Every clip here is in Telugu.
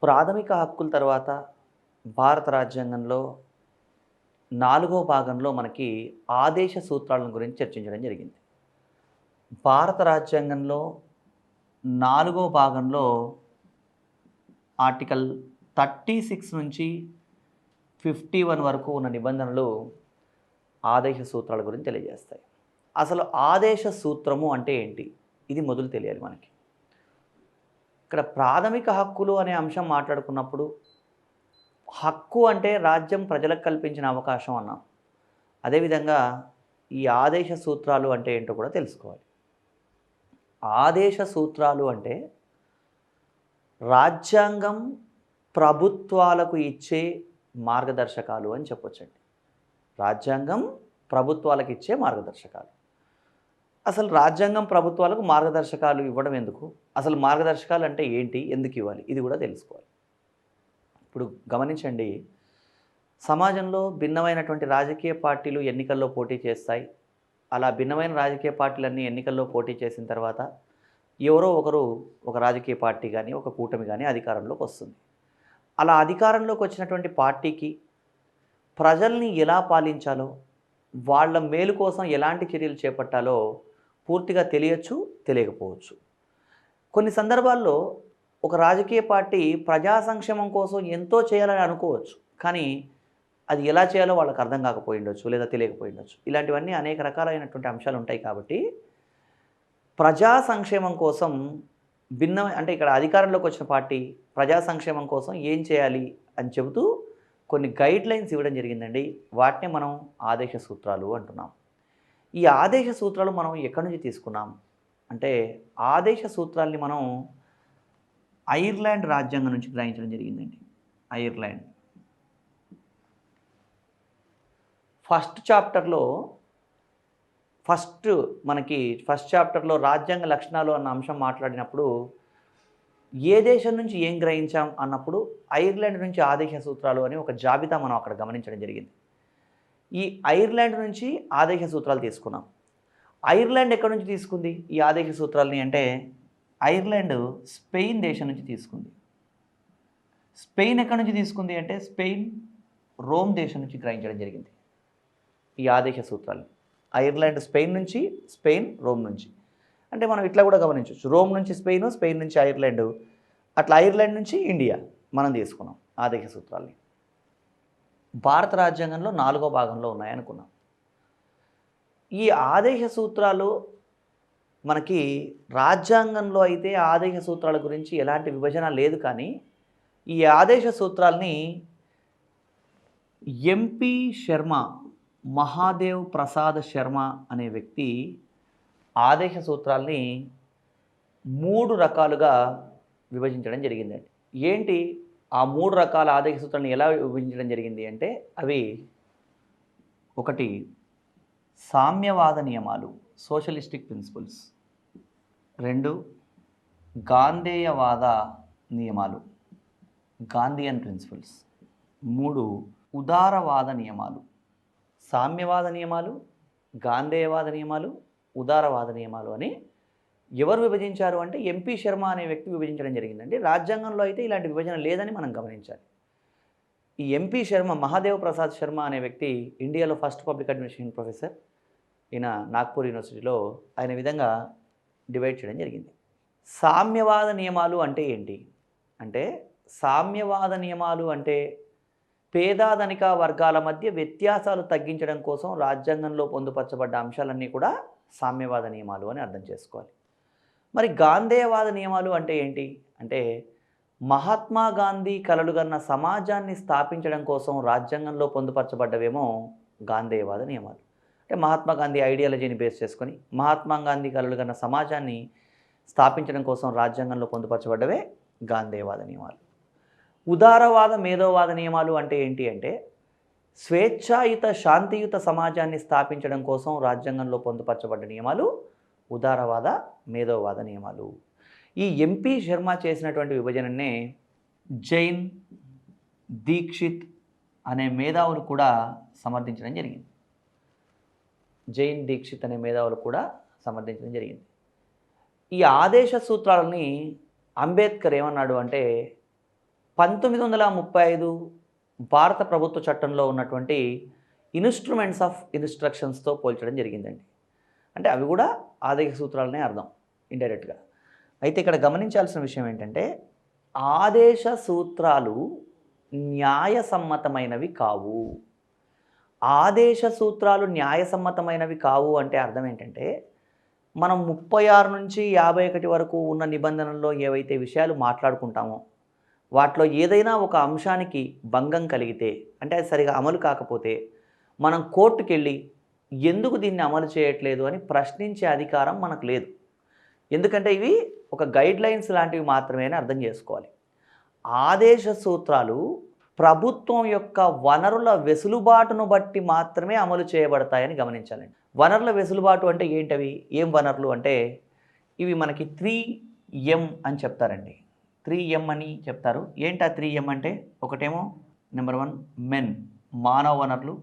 ప్రాథమిక హక్కుల తర్వాత భారత రాజ్యాంగంలో 4వ భాగంలో మనకి ఆదేశ సూత్రాలను గురించి చర్చించడం జరిగింది. భారత రాజ్యాంగంలో 4వ భాగంలో ఆర్టికల్ 36 నుంచి 51 వరకు ఉన్న నిబంధనలు ఆదేశ సూత్రాల గురించి తెలియజేస్తాయి. అసలు ఆదేశ సూత్రము అంటే ఏంటి? ఇది మొదలు తెలియాలి మనకి. ఇక్కడ ప్రాథమిక హక్కులు అనే అంశం మాట్లాడుకున్నప్పుడు హక్కు అంటే రాజ్యం ప్రజలకు కల్పించిన అవకాశం అన్నాం. అదేవిధంగా ఈ ఆదేశ సూత్రాలు అంటే ఏంటో కూడా తెలుసుకోవాలి. ఆదేశ సూత్రాలు అంటే రాజ్యాంగం ప్రభుత్వాలకు ఇచ్చే మార్గదర్శకాలు అని చెప్పొచ్చండి. రాజ్యాంగం ప్రభుత్వాలకు ఇచ్చే మార్గదర్శకాలు. అసలు రాజ్యాంగం ప్రభుత్వాలకు మార్గదర్శకాలు ఇవ్వడం ఎందుకు? అసలు మార్గదర్శకాలు అంటే ఏంటి? ఎందుకు ఇవ్వాలి? ఇది కూడా తెలుసుకోవాలి. ఇప్పుడు గమనించండి, సమాజంలో భిన్నమైనటువంటి రాజకీయ పార్టీలు ఎన్నికల్లో పోటీ చేస్తాయి. అలా భిన్నమైన రాజకీయ పార్టీలన్నీ ఎన్నికల్లో పోటీ చేసిన తర్వాత ఎవరో ఒకరు ఒక రాజకీయ పార్టీ కానీ ఒక కూటమి కానీ అధికారంలోకి వస్తుంది. అలా అధికారంలోకి వచ్చినటువంటి పార్టీకి ప్రజల్ని ఎలా పాలించాలో, వాళ్ళ మేలు కోసం ఎలాంటి చర్యలు చేపట్టాలో పూర్తిగా తెలియచ్చు, తెలియకపోవచ్చు. కొన్ని సందర్భాల్లో ఒక రాజకీయ పార్టీ ప్రజా సంక్షేమం కోసం ఎంతో చేయాలని అనుకోవచ్చు, కానీ అది ఎలా చేయాలో వాళ్ళకి అర్థం కాకపోయి ఉండొచ్చు, లేదా తెలియకపోయి ఉండొచ్చు. ఇలాంటివన్నీ అనేక రకాలైనటువంటి అంశాలు ఉంటాయి. కాబట్టి ప్రజా సంక్షేమం కోసం అంటే ఇక్కడ అధికారంలోకి వచ్చిన పార్టీ ప్రజా సంక్షేమం కోసం ఏం చేయాలి అని చెబుతూ కొన్ని గైడ్ లైన్స్ ఇవ్వడం జరిగిందండి. వాటిని మనం ఆదేశ సూత్రాలు అంటున్నాం. ఈ ఆదేశ సూత్రాలు మనం ఎక్కడి నుంచి తీసుకున్నాం అంటే, ఆదేశ సూత్రాల్ని మనం ఐర్లాండ్ రాజ్యాంగం నుంచి గ్రహించడం జరిగిందండి. ఐర్లాండ్ ఫస్ట్ చాప్టర్లో రాజ్యాంగ లక్షణాలు అన్న అంశం మాట్లాడినప్పుడు ఏ దేశం నుంచి ఏం గ్రహించాం అన్నప్పుడు ఐర్లాండ్ నుంచి ఆదేశ సూత్రాలు అని ఒక జాబితా మనం అక్కడ గమనించడం జరిగింది. ఈ ఐర్లాండ్ నుంచి ఆదేశ సూత్రాలు తీసుకున్నాం. ఐర్లాండ్ ఎక్కడి నుంచి తీసుకుంది ఈ ఆదేశ సూత్రాలని అంటే, ఐర్లాండ్ స్పెయిన్ దేశం నుంచి తీసుకుంది. స్పెయిన్ ఎక్కడి నుంచి తీసుకుంది అంటే, స్పెయిన్ రోమ్ దేశం నుంచి గ్రహించడం జరిగింది ఈ ఆదేశ సూత్రాలు. ఐర్లాండ్ స్పెయిన్ నుంచి, స్పెయిన్ రోమ్ నుంచి. అంటే మనం ఇట్లా కూడా గమనించవచ్చు, రోమ్ నుంచి స్పెయిన్, స్పెయిన్ నుంచి ఐర్లాండ్, అట్లా ఐర్లాండ్ నుంచి ఇండియా మనం తీసుకున్నాం ఆదేశ సూత్రాల్ని. భారత రాజ్యాంగంలో 4వ భాగంలో ఉన్నాయనుకున్నాం. ఈ ఆదేశ సూత్రాలు మనకి రాజ్యాంగంలో అయితే ఆదేశ సూత్రాల గురించి ఎలాంటి విభజన లేదు, కానీ ఈ ఆదేశ సూత్రాల్ని ఎంపీ శర్మ, మహాదేవ్ ప్రసాద్ శర్మ అనే వ్యక్తి ఆదేశ సూత్రాల్ని 3 రకాలుగా విభజించడం జరిగిందండి. ఏంటి ఆ 3 రకాల ఆదేశ సూత్రాలను ఎలా విభజించడం జరిగింది అంటే, అవి 1 సామ్యవాద నియమాలు, సోషలిస్టిక్ ప్రిన్సిపల్స్. 2 గాంధేయవాద నియమాలు, గాంధీయన్ ప్రిన్సిపల్స్. 3 ఉదారవాద నియమాలు. సామ్యవాద నియమాలు, గాంధేయవాద నియమాలు, ఉదారవాద నియమాలు అని ఎవరు విభజించారు అంటే ఎంపీ శర్మ అనే వ్యక్తి విభజించడం జరిగిందండి. రాజ్యాంగంలో అయితే ఇలాంటి విభజన లేదని మనం గమనించాలి. ఈ ఎంపీ శర్మ, మహాదేవ్ ప్రసాద్ శర్మ అనే వ్యక్తి ఇండియాలో ఫస్ట్ పబ్లిక్ అడ్మినిస్ట్రేషన్ ప్రొఫెసర్. ఈయన నాగ్పూర్ యూనివర్సిటీలో ఆయన విధంగా డివైడ్ చేయడం జరిగింది. సామ్యవాద నియమాలు అంటే ఏంటి అంటే, సామ్యవాద నియమాలు అంటే పేద ధనిక వర్గాల మధ్య వ్యత్యాసాలు తగ్గించడం కోసం రాజ్యాంగంలో పొందుపరచబడ్డ అంశాలన్నీ కూడా సామ్యవాద నియమాలు అని అర్థం చేసుకోవాలి. మరి గాంధేయవాద నియమాలు అంటే ఏంటి అంటే, మహాత్మా గాంధీ కలలుగన్న సమాజాన్ని స్థాపించడం కోసం రాజ్యాంగంలో పొందుపరచబడ్డవేమో గాంధేయవాద నియమాలు. అంటే మహాత్మా గాంధీ ఐడియాలజీని బేస్ చేసుకొని మహాత్మా గాంధీ కలలుగన్న సమాజాన్ని స్థాపించడం కోసం రాజ్యాంగంలో పొందుపరచబడ్డవే గాంధేయవాద నియమాలు. ఉదారవాద మేధోవాద నియమాలు అంటే ఏంటి అంటే, స్వేచ్ఛాయుత శాంతియుత సమాజాన్ని స్థాపించడం కోసం రాజ్యాంగంలో పొందుపరచబడ్డ నియమాలు ఉదారవాద మేధోవాద నియమాలు. ఈ ఎంపీ శర్మ చేసినటువంటి విభజననే జైన్, దీక్షిత్ అనే మేధావులు కూడా సమర్థించడం జరిగింది. జైన్, దీక్షిత్ అనే మేధావులు కూడా సమర్థించడం జరిగింది. ఈ ఆదేశ సూత్రాలని అంబేద్కర్ ఏమన్నాడు అంటే, 1935 భారత ప్రభుత్వ చట్టంలో ఉన్నటువంటి ఇన్స్ట్రుమెంట్స్ ఆఫ్ ఇన్స్ట్రక్షన్స్తో పోల్చడం జరిగిందండి. అంటే అవి కూడా ఆదేశ సూత్రాలనే అర్థం ఇండైరెక్ట్గా. అయితే ఇక్కడ గమనించాల్సిన విషయం ఏంటంటే ఆదేశ సూత్రాలు న్యాయసమ్మతమైనవి కావు. ఆదేశ సూత్రాలు న్యాయసమ్మతమైనవి కావు అంటే అర్థం ఏంటంటే మనం 36 నుంచి 51 వరకు ఉన్న నిబంధనల్లో ఏవైతే విషయాలు మాట్లాడుకుంటామో వాటిలో ఏదైనా ఒక అంశానికి భంగం కలిగితే, అంటే అది సరిగా అమలు కాకపోతే మనం కోర్టుకెళ్ళి ఎందుకు దీన్ని అమలు చేయట్లేదు అని ప్రశ్నించే అధికారం మనకు లేదు. ఎందుకంటే ఇవి ఒక గైడ్ లైన్స్ లాంటివి మాత్రమే అని అర్థం చేసుకోవాలి. ఆదేశ సూత్రాలు ప్రభుత్వం యొక్క వనరుల వెసులుబాటును బట్టి మాత్రమే అమలు చేయబడతాయని గమనించాలండి. వనరుల వెసులుబాటు అంటే ఏంటవి? ఏం వనరులు అంటే ఇవి మనకి 3M అని చెప్తారండి. 3M అని చెప్తారు. ఏంటి ఆ 3M అంటే? ఒకటేమో నెంబర్ 1 మెన్, మానవ వనరులు.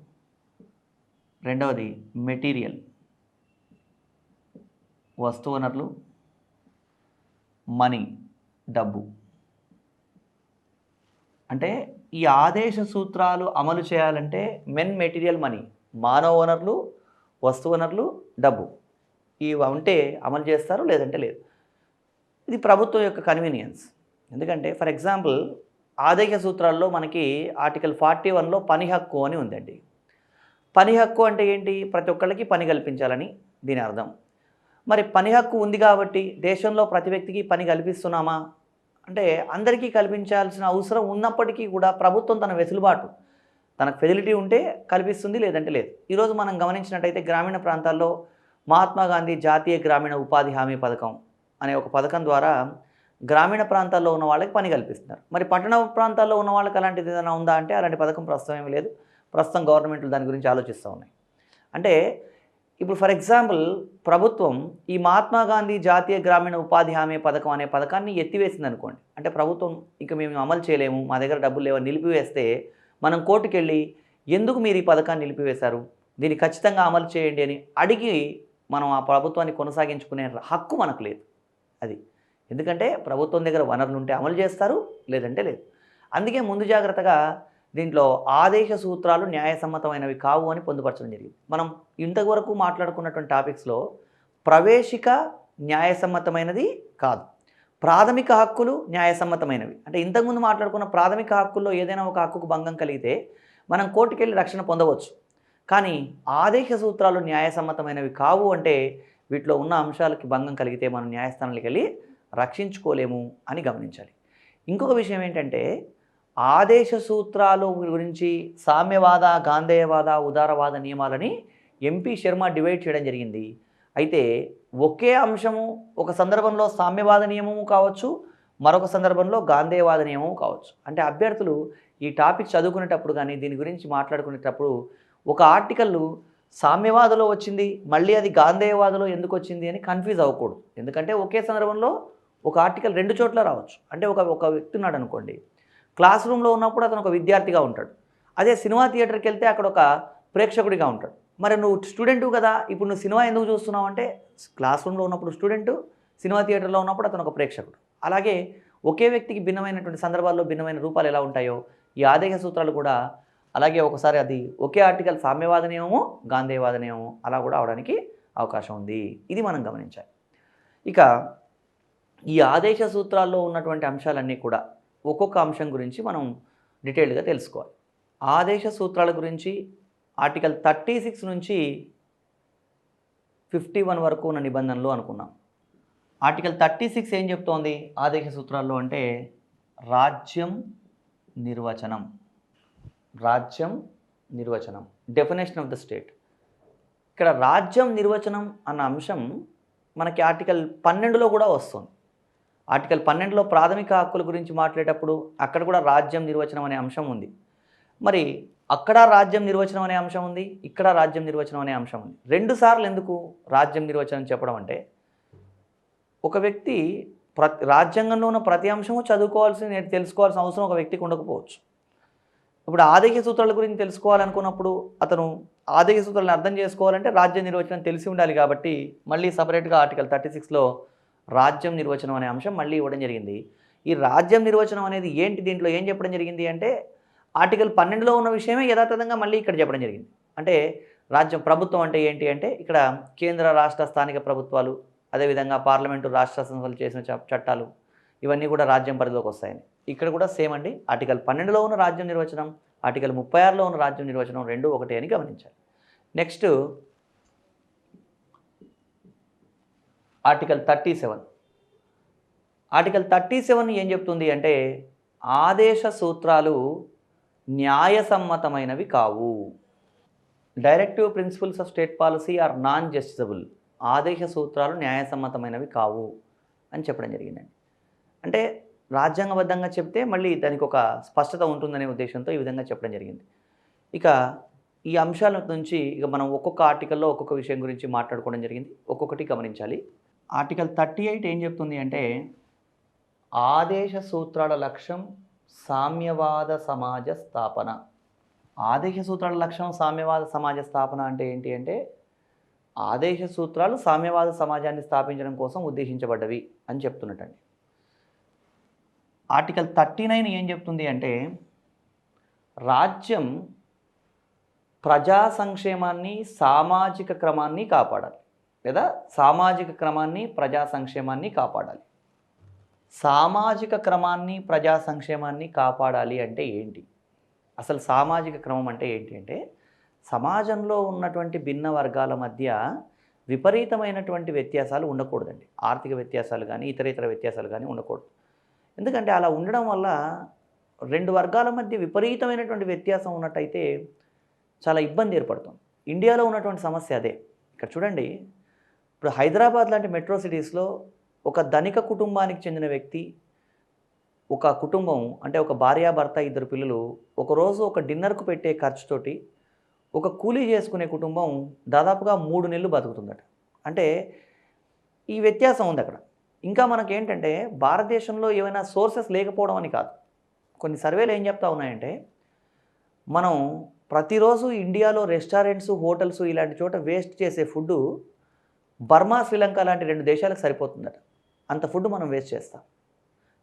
రెండవది మెటీరియల్, వస్తు వనరులు. మనీ, డబ్బు. అంటే ఈ ఆదేశ సూత్రాలు అమలు చేయాలంటే మెన్, మెటీరియల్, మనీ, మానవ వనరులు, వస్తు వనరులు, డబ్బు ఇవి ఉంటే అమలు చేస్తారు, లేదంటే లేదు. ఇది ప్రభుత్వం యొక్క కన్వీనియన్స్. ఎందుకంటే ఫర్ ఎగ్జాంపుల్ ఆదేశ సూత్రాల్లో మనకి ఆర్టికల్ 41లో పని హక్కు అని ఉందండి. పని హక్కు అంటే ఏంటి? ప్రతి ఒక్కళ్ళకి పని కల్పించాలని దీని అర్థం. మరి పని హక్కు ఉంది కాబట్టి దేశంలో ప్రతి వ్యక్తికి పని కల్పిస్తున్నామా అంటే అందరికీ కల్పించాల్సిన అవసరం ఉన్నప్పటికీ కూడా ప్రభుత్వం తన వెసులుబాటు, తనకు ఫెసిలిటీ ఉంటే కల్పిస్తుంది, లేదంటే లేదు. ఈరోజు మనం గమనించినట్టయితే గ్రామీణ ప్రాంతాల్లో మహాత్మా గాంధీ జాతీయ గ్రామీణ ఉపాధి హామీ పథకం అనే ఒక పథకం ద్వారా గ్రామీణ ప్రాంతాల్లో ఉన్న వాళ్ళకి పని కల్పిస్తున్నారు. మరి పట్టణ ప్రాంతాల్లో ఉన్న వాళ్ళకి అలాంటిది ఏదైనా ఉందా అంటే అలాంటి పథకం ప్రస్తుతం ఏమీ లేదు. ప్రస్తుతం గవర్నమెంట్లు దాని గురించి ఆలోచిస్తూ ఉన్నాయి. అంటే ఇప్పుడు ఫర్ ఎగ్జాంపుల్ ప్రభుత్వం ఈ మహాత్మా గాంధీ జాతీయ గ్రామీణ ఉపాధి హామీ పథకం అనే పథకాన్ని ఎత్తివేసింది అనుకోండి. అంటే ప్రభుత్వం ఇక మేము అమలు చేయలేము, మా దగ్గర డబ్బులు లేవని నిలిపివేస్తే మనం కోర్టుకెళ్ళి ఎందుకు మీరు ఈ పథకాన్ని నిలిపివేశారు, దీన్ని ఖచ్చితంగా అమలు చేయండి అని అడిగి మనం ఆ ప్రభుత్వాన్ని కొనసాగించుకునే హక్కు మనకు లేదు. అది ఎందుకంటే ప్రభుత్వం దగ్గర వనరులు ఉంటే అమలు చేస్తారు, లేదంటే లేదు. అందుకే ముందు జాగ్రత్తగా దీంట్లో ఆదేశ సూత్రాలు న్యాయసమ్మతమైనవి కావు అని పొందుపరచడం జరిగింది. మనం ఇంతవరకు మాట్లాడుకున్నటువంటి టాపిక్స్లో ప్రవేశిక న్యాయసమ్మతమైనది కాదు, ప్రాథమిక హక్కులు న్యాయసమ్మతమైనవి. అంటే ఇంతకుముందు మాట్లాడుకున్న ప్రాథమిక హక్కుల్లో ఏదైనా ఒక హక్కుకు భంగం కలిగితే మనం కోర్టుకెళ్ళి రక్షణ పొందవచ్చు. కానీ ఆదేశ సూత్రాలు న్యాయసమ్మతమైనవి కావు అంటే వీటిలో ఉన్న అంశాలకి భంగం కలిగితే మనం న్యాయస్థానానికి వెళ్ళి రక్షించుకోలేము అని గమనించాలి. ఇంకొక విషయం ఏంటంటే ఆదేశ సూత్రాలు గురించి సామ్యవాద, గాంధేయవాద, ఉదారవాద నియమాలని ఎంపీ శర్మ డివైడ్ చేయడం జరిగింది. అయితే ఒకే అంశము ఒక సందర్భంలో సామ్యవాద నియమము కావచ్చు, మరొక సందర్భంలో గాంధేయవాద నియమము కావచ్చు. అంటే అభ్యర్థులు ఈ టాపిక్ చదువుకునేటప్పుడు కానీ దీని గురించి మాట్లాడుకునేటప్పుడు ఒక ఆర్టికల్ సామ్యవాదలో వచ్చింది, మళ్ళీ అది గాంధేయవాదలో ఎందుకు వచ్చింది అని కన్ఫ్యూజ్ అవ్వకూడదు. ఎందుకంటే ఒకే సందర్భంలో ఒక ఆర్టికల్ 2 చోట్ల రావచ్చు. అంటే ఒక వ్యక్తి ఉన్నాడు అనుకోండి, క్లాస్ రూమ్లో ఉన్నప్పుడు అతను ఒక విద్యార్థిగా ఉంటాడు, అదే సినిమా థియేటర్కి వెళ్తే అక్కడ ఒక ప్రేక్షకుడిగా ఉంటాడు. మరి నువ్వు స్టూడెంటు కదా, ఇప్పుడు నువ్వు సినిమా ఎందుకు చూస్తున్నావు అంటే క్లాస్ రూమ్లో ఉన్నప్పుడు స్టూడెంటు, సినిమా థియేటర్లో ఉన్నప్పుడు అతను ఒక ప్రేక్షకుడు. అలాగే ఒకే వ్యక్తికి భిన్నమైనటువంటి సందర్భాల్లో భిన్నమైన రూపాలు ఎలా ఉంటాయో ఈ ఆదేశ సూత్రాలు కూడా అలాగే ఒకసారి అది ఒకే ఆర్టికల్ సామ్యవాద నియమము, గాంధేయవాద నియమము అలా కూడా అవడానికి అవకాశం ఉంది. ఇది మనం గమనించాలి. ఇక ఈ ఆదేశ సూత్రాల్లో ఉన్నటువంటి అంశాలన్నీ కూడా ఒక్కొక్క అంశం గురించి మనం డీటెయిల్డ్గా తెలుసుకోవాలి. ఆదేశ సూత్రాల గురించి ఆర్టికల్ 36 నుంచి 51 వరకు ఉన్న నిబంధనలు అనుకున్నాం. ఆర్టికల్ 36 ఏం చెప్తోంది ఆదేశ సూత్రాల్లో అంటే రాజ్యం నిర్వచనం. రాజ్యం నిర్వచనం, డెఫినేషన్ ఆఫ్ ద స్టేట్. ఇక్కడ రాజ్యం నిర్వచనం అన్న అంశం మనకి ఆర్టికల్ 12లో కూడా వస్తుంది. ఆర్టికల్ 12లో ప్రాథమిక హక్కుల గురించి మాట్లాడేటప్పుడు అక్కడ కూడా రాజ్యం నిర్వచనం అనే అంశం ఉంది. మరి అక్కడ రాజ్యం నిర్వచనం అనే అంశం ఉంది, ఇక్కడ రాజ్యం నిర్వచనం అనే అంశం ఉంది. 2 సార్లు ఎందుకు రాజ్యం నిర్వచనం చెప్పడం అంటే ఒక వ్యక్తి రాజ్యాంగంలో ఉన్న ప్రతి అంశము తెలుసుకోవాల్సిన అవసరం ఒక వ్యక్తికి ఉండకపోవచ్చు. ఇప్పుడు ఆదేశ సూత్రాల గురించి తెలుసుకోవాలనుకున్నప్పుడు అతను ఆదేశ సూత్రాలను అర్థం చేసుకోవాలంటే రాజ్య నిర్వచనం తెలిసి ఉండాలి. కాబట్టి మళ్ళీ సపరేట్గా ఆర్టికల్ 36లో రాజ్యం నిర్వచనం అనే అంశం మళ్ళీ ఇవ్వడం జరిగింది. ఈ రాజ్యం నిర్వచనం అనేది ఏంటి, దీంట్లో ఏం చెప్పడం జరిగింది అంటే ఆర్టికల్ 12లో ఉన్న విషయమే యథాతథంగా మళ్ళీ ఇక్కడ చెప్పడం జరిగింది. అంటే రాజ్యం ప్రభుత్వం అంటే ఏంటి అంటే ఇక్కడ కేంద్ర రాష్ట్ర స్థానిక ప్రభుత్వాలు, అదేవిధంగా పార్లమెంటు రాష్ట్ర సంస్థలు చేసిన చట్టాలు ఇవన్నీ కూడా రాజ్యం పరిధిలోకి వస్తాయని. ఇక్కడ కూడా సేమ్ అండి. ఆర్టికల్ 12లో ఉన్న రాజ్యం నిర్వచనం, ఆర్టికల్ 36లో ఉన్న రాజ్యం నిర్వచనం రెండు ఒకటే అని గమనించాలి. Next article 37. ఆర్టికల్ 37 ఏం చెప్తుంది అంటే ఆదేశ సూత్రాలు న్యాయసమ్మతమైనవి కావు. Directive principles of state policy are non justiciable. ఆదేశ సూత్రాలు న్యాయసమ్మతమైనవి కావు అని చెప్పడం జరిగిందండి. అంటే రాజ్యాంగబద్ధంగా చెప్తే మళ్ళీ దానికి ఒక స్పష్టత ఉంటుందనే ఉద్దేశంతో ఈ విధంగా చెప్పడం జరిగింది. ఇక ఈ అంశాల నుంచి ఇక మనం ఒక్కొక్క ఆర్టికల్లో ఒక్కొక్క విషయం గురించి మాట్లాడుకోవడం జరిగింది. ఒక్కొక్కటి గమనించాలి. ఆర్టికల్ 38 ఏం చెప్తుంది అంటే ఆదేశ సూత్రాల లక్ష్యం సామ్యవాద సమాజ స్థాపన. ఆదేశ సూత్రాల లక్ష్యం సామ్యవాద సమాజ స్థాపన అంటే ఏంటి అంటే ఆదేశ సూత్రాలు సామ్యవాద సమాజాన్ని స్థాపించడం కోసం ఉద్దేశించబడ్డవి అని చెప్తున్నట్టండి. ఆర్టికల్ 39 ఏం చెప్తుంది అంటే రాజ్యం ప్రజా సంక్షేమాన్ని సామాజిక క్రమాన్ని కాపాడాలి, లేదా సామాజిక క్రమాన్ని ప్రజా సంక్షేమాన్ని కాపాడాలి. సామాజిక క్రమాన్ని ప్రజా సంక్షేమాన్ని కాపాడాలి అంటే ఏంటి, అసలు సామాజిక క్రమం అంటే ఏంటి అంటే సమాజంలో ఉన్నటువంటి భిన్న వర్గాల మధ్య విపరీతమైనటువంటి వ్యత్యాసాలు ఉండకూడదండి. ఆర్థిక వ్యత్యాసాలు కానీ ఇతర వ్యత్యాసాలు కానీ ఉండకూడదు. ఎందుకంటే అలా ఉండడం వల్ల రెండు వర్గాల మధ్య విపరీతమైనటువంటి వ్యత్యాసం ఉన్నట్టయితే చాలా ఇబ్బంది ఏర్పడుతుంది. ఇండియాలో ఉన్నటువంటి సమస్య అదే. ఇక్కడ చూడండి, ఇప్పుడు హైదరాబాద్ లాంటి మెట్రో సిటీస్లో ఒక ధనిక కుటుంబానికి చెందిన వ్యక్తి, ఒక కుటుంబం అంటే ఒక భార్యాభర్త ఇద్దరు పిల్లలు ఒకరోజు ఒక డిన్నర్కు పెట్టే ఖర్చుతోటి ఒక కూలీ చేసుకునే కుటుంబం దాదాపుగా 3 నెలలు బతుకుతుందట. అంటే ఈ వ్యత్యాసం ఉంది అక్కడ. ఇంకా మనకేంటంటే భారతదేశంలో ఏమైనా సోర్సెస్ లేకపోవడం అని కాదు. కొన్ని సర్వేలు ఏం చెప్తా ఉన్నాయంటే మనం ప్రతిరోజు ఇండియాలో రెస్టారెంట్స్, హోటల్స్ ఇలాంటి చోట వేస్ట్ చేసే ఫుడ్డు బర్మా, శ్రీలంక లాంటి 2 దేశాలకు సరిపోతుందట. అంత ఫుడ్ మనం వేస్ట్ చేస్తాం.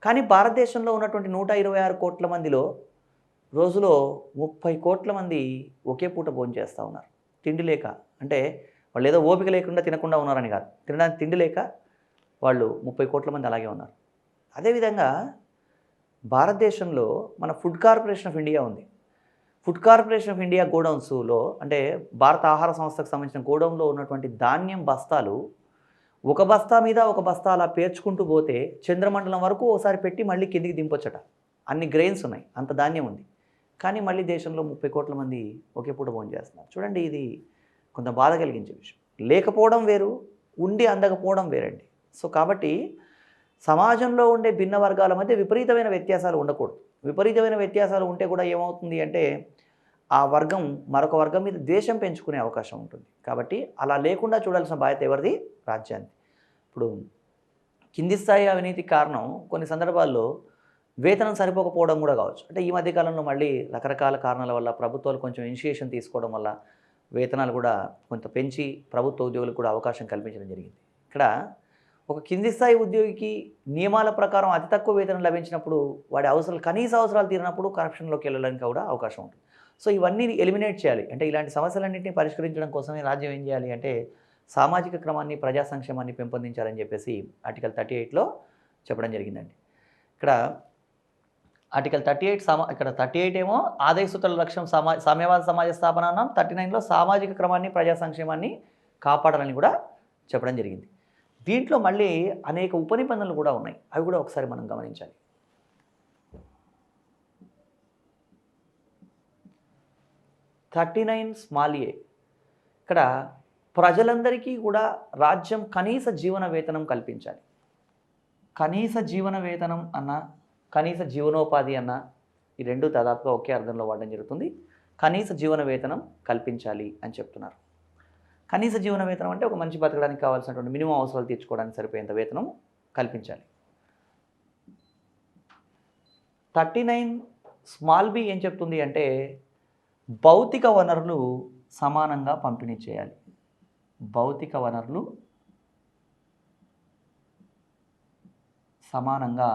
కానీ భారతదేశంలో ఉన్నటువంటి 126 కోట్ల మందిలో రోజులో 30 కోట్ల మంది ఒకే పూట భోజనం చేస్తూ ఉన్నారు. తిండి లేక, అంటే వాళ్ళు ఏదో ఓపిక లేకుండా తినకుండా ఉన్నారని కాదు, తినడానికి తిండి లేక వాళ్ళు 30 కోట్ల మంది అలాగే ఉన్నారు. అదేవిధంగా భారతదేశంలో మన ఫుడ్ కార్పొరేషన్ ఆఫ్ ఇండియా ఉంది. ఫుడ్ కార్పొరేషన్ ఆఫ్ ఇండియా గోడౌన్స్లో, అంటే భారత ఆహార సంస్థకు సంబంధించిన గోడౌన్లో ఉన్నటువంటి ధాన్యం బస్తాలు ఒక బస్తా మీద ఒక బస్తా అలా పేర్చుకుంటూ పోతే చంద్రమండలం వరకు ఒకసారి పెట్టి మళ్ళీ కిందికి దింపొచ్చట. అన్ని గ్రెయిన్స్ ఉన్నాయి, అంత ధాన్యం ఉంది. కానీ మళ్ళీ దేశంలో 30 కోట్ల మంది ఒకే పూట భోజనం చేస్తున్నారు. చూడండి, ఇది కొంత బాధ కలిగించే విషయం. లేకపోవడం వేరు, ఉండి అందకపోవడం వేరండి. సో కాబట్టి సమాజంలో ఉండే భిన్న వర్గాల మధ్య విపరీతమైన వ్యత్యాసాలు ఉండకూడదు. విపరీతమైన వ్యత్యాసాలు ఉంటే కూడా ఏమవుతుంది అంటే ఆ వర్గం మరొక వర్గం మీద ద్వేషం పెంచుకునే అవకాశం ఉంటుంది. కాబట్టి అలా లేకుండా చూడాల్సిన బాధ్యత ఎవరిది? రాజ్యాన్ని. ఇప్పుడు కింది స్థాయి అవినీతికి కారణం కొన్ని సందర్భాల్లో వేతనం సరిపోకపోవడం కూడా కావచ్చు. అంటే ఈ మధ్యకాలంలో మళ్ళీ రకరకాల కారణాల వల్ల ప్రభుత్వాలు కొంచెం ఇనిషియేషన్ తీసుకోవడం వల్ల వేతనాలు కూడా కొంత పెంచి ప్రభుత్వ ఉద్యోగులకు కూడా అవకాశం కల్పించడం జరిగింది. ఇక్కడ ఒక కింది స్థాయి ఉద్యోగికి నియమాల ప్రకారం అతి తక్కువ వేతనం లభించినప్పుడు వాడి కనీస అవసరాలు తీరినప్పుడు కరప్షన్లోకి వెళ్ళడానికి కూడా అవకాశం ఉంటుంది. సో ఇవన్నీ ఎలిమినేట్ చేయాలి. అంటే ఇలాంటి సమస్యలన్నింటినీ పరిష్కరించడం కోసమే రాజ్యం ఏం చేయాలి అంటే సామాజిక క్రమాన్ని, ప్రజా సంక్షేమాన్ని పెంపొందించాలని చెప్పేసి ఆర్టికల్ 38లో చెప్పడం జరిగిందండి. ఇక్కడ ఆర్టికల్ 38 ఇక్కడ 38 ఏమో ఆదాయ సూత్రాల లక్ష్యం సామ్యవాద సమాజ స్థాపన అన్నాం. 39లో సామాజిక క్రమాన్ని, ప్రజా సంక్షేమాన్ని కాపాడాలని కూడా చెప్పడం జరిగింది. దీంట్లో మళ్ళీ అనేక ఉపనిబంధనలు కూడా ఉన్నాయి. అవి కూడా ఒకసారి మనం గమనించాలి. స్మాల్ ఏ, ఇక్కడ ప్రజలందరికీ కూడా రాజ్యం కనీస జీవన వేతనం కల్పించాలి. కనీస జీవన వేతనం అన్న, కనీస జీవనోపాధి అన్న, ఈ రెండు దాదాపుగా ఒకే అర్థంలో వాడడం జరుగుతుంది. కనీస జీవన వేతనం కల్పించాలి అని చెప్తున్నారు. కనీస జీవన వేతనం అంటే ఒక మనిషి బతకడానికి కావాల్సినటువంటి మినిమం అవసరాలు తీర్చుకోవడానికి సరిపోయేంత వేతనం కల్పించాలి. 39 స్మాల్ బి ఏం చెప్తుంది అంటే భౌతిక వనరులు సమానంగా పంపిణీ చేయాలి. భౌతిక వనరులు సమానంగా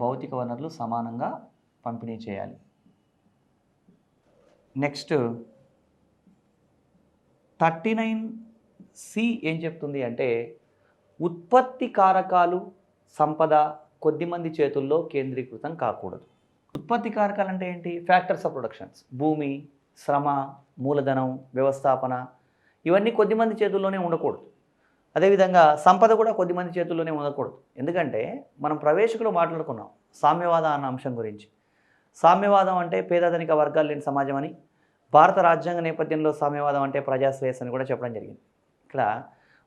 భౌతిక వనరులు సమానంగా పంపిణీ చేయాలి. నెక్స్ట్ 39C ఏం చెప్తుంది అంటే ఉత్పత్తి కారకాలు సంపద కొద్దిమంది చేతుల్లో కేంద్రీకృతం కాకూడదు. ఉత్పత్తి కారకాలు అంటే ఏంటి? Factors of productions. భూమి, శ్రమ, మూలధనం, వ్యవస్థాపన ఇవన్నీ కొద్దిమంది చేతుల్లోనే ఉండకూడదు. అదేవిధంగా సంపద కూడా కొద్దిమంది చేతుల్లోనే ఉండకూడదు. ఎందుకంటే మనం ప్రవేశకులు మాట్లాడుకున్నాం సామ్యవాద అన్న అంశం గురించి. సామ్యవాదం అంటే పేదధనిక వర్గాలు లేని సమాజం అని, భారత రాజ్యాంగ నేపథ్యంలో సామ్యవాదం అంటే ప్రజాశ్రేయస్ అని కూడా చెప్పడం జరిగింది. ఇక్కడ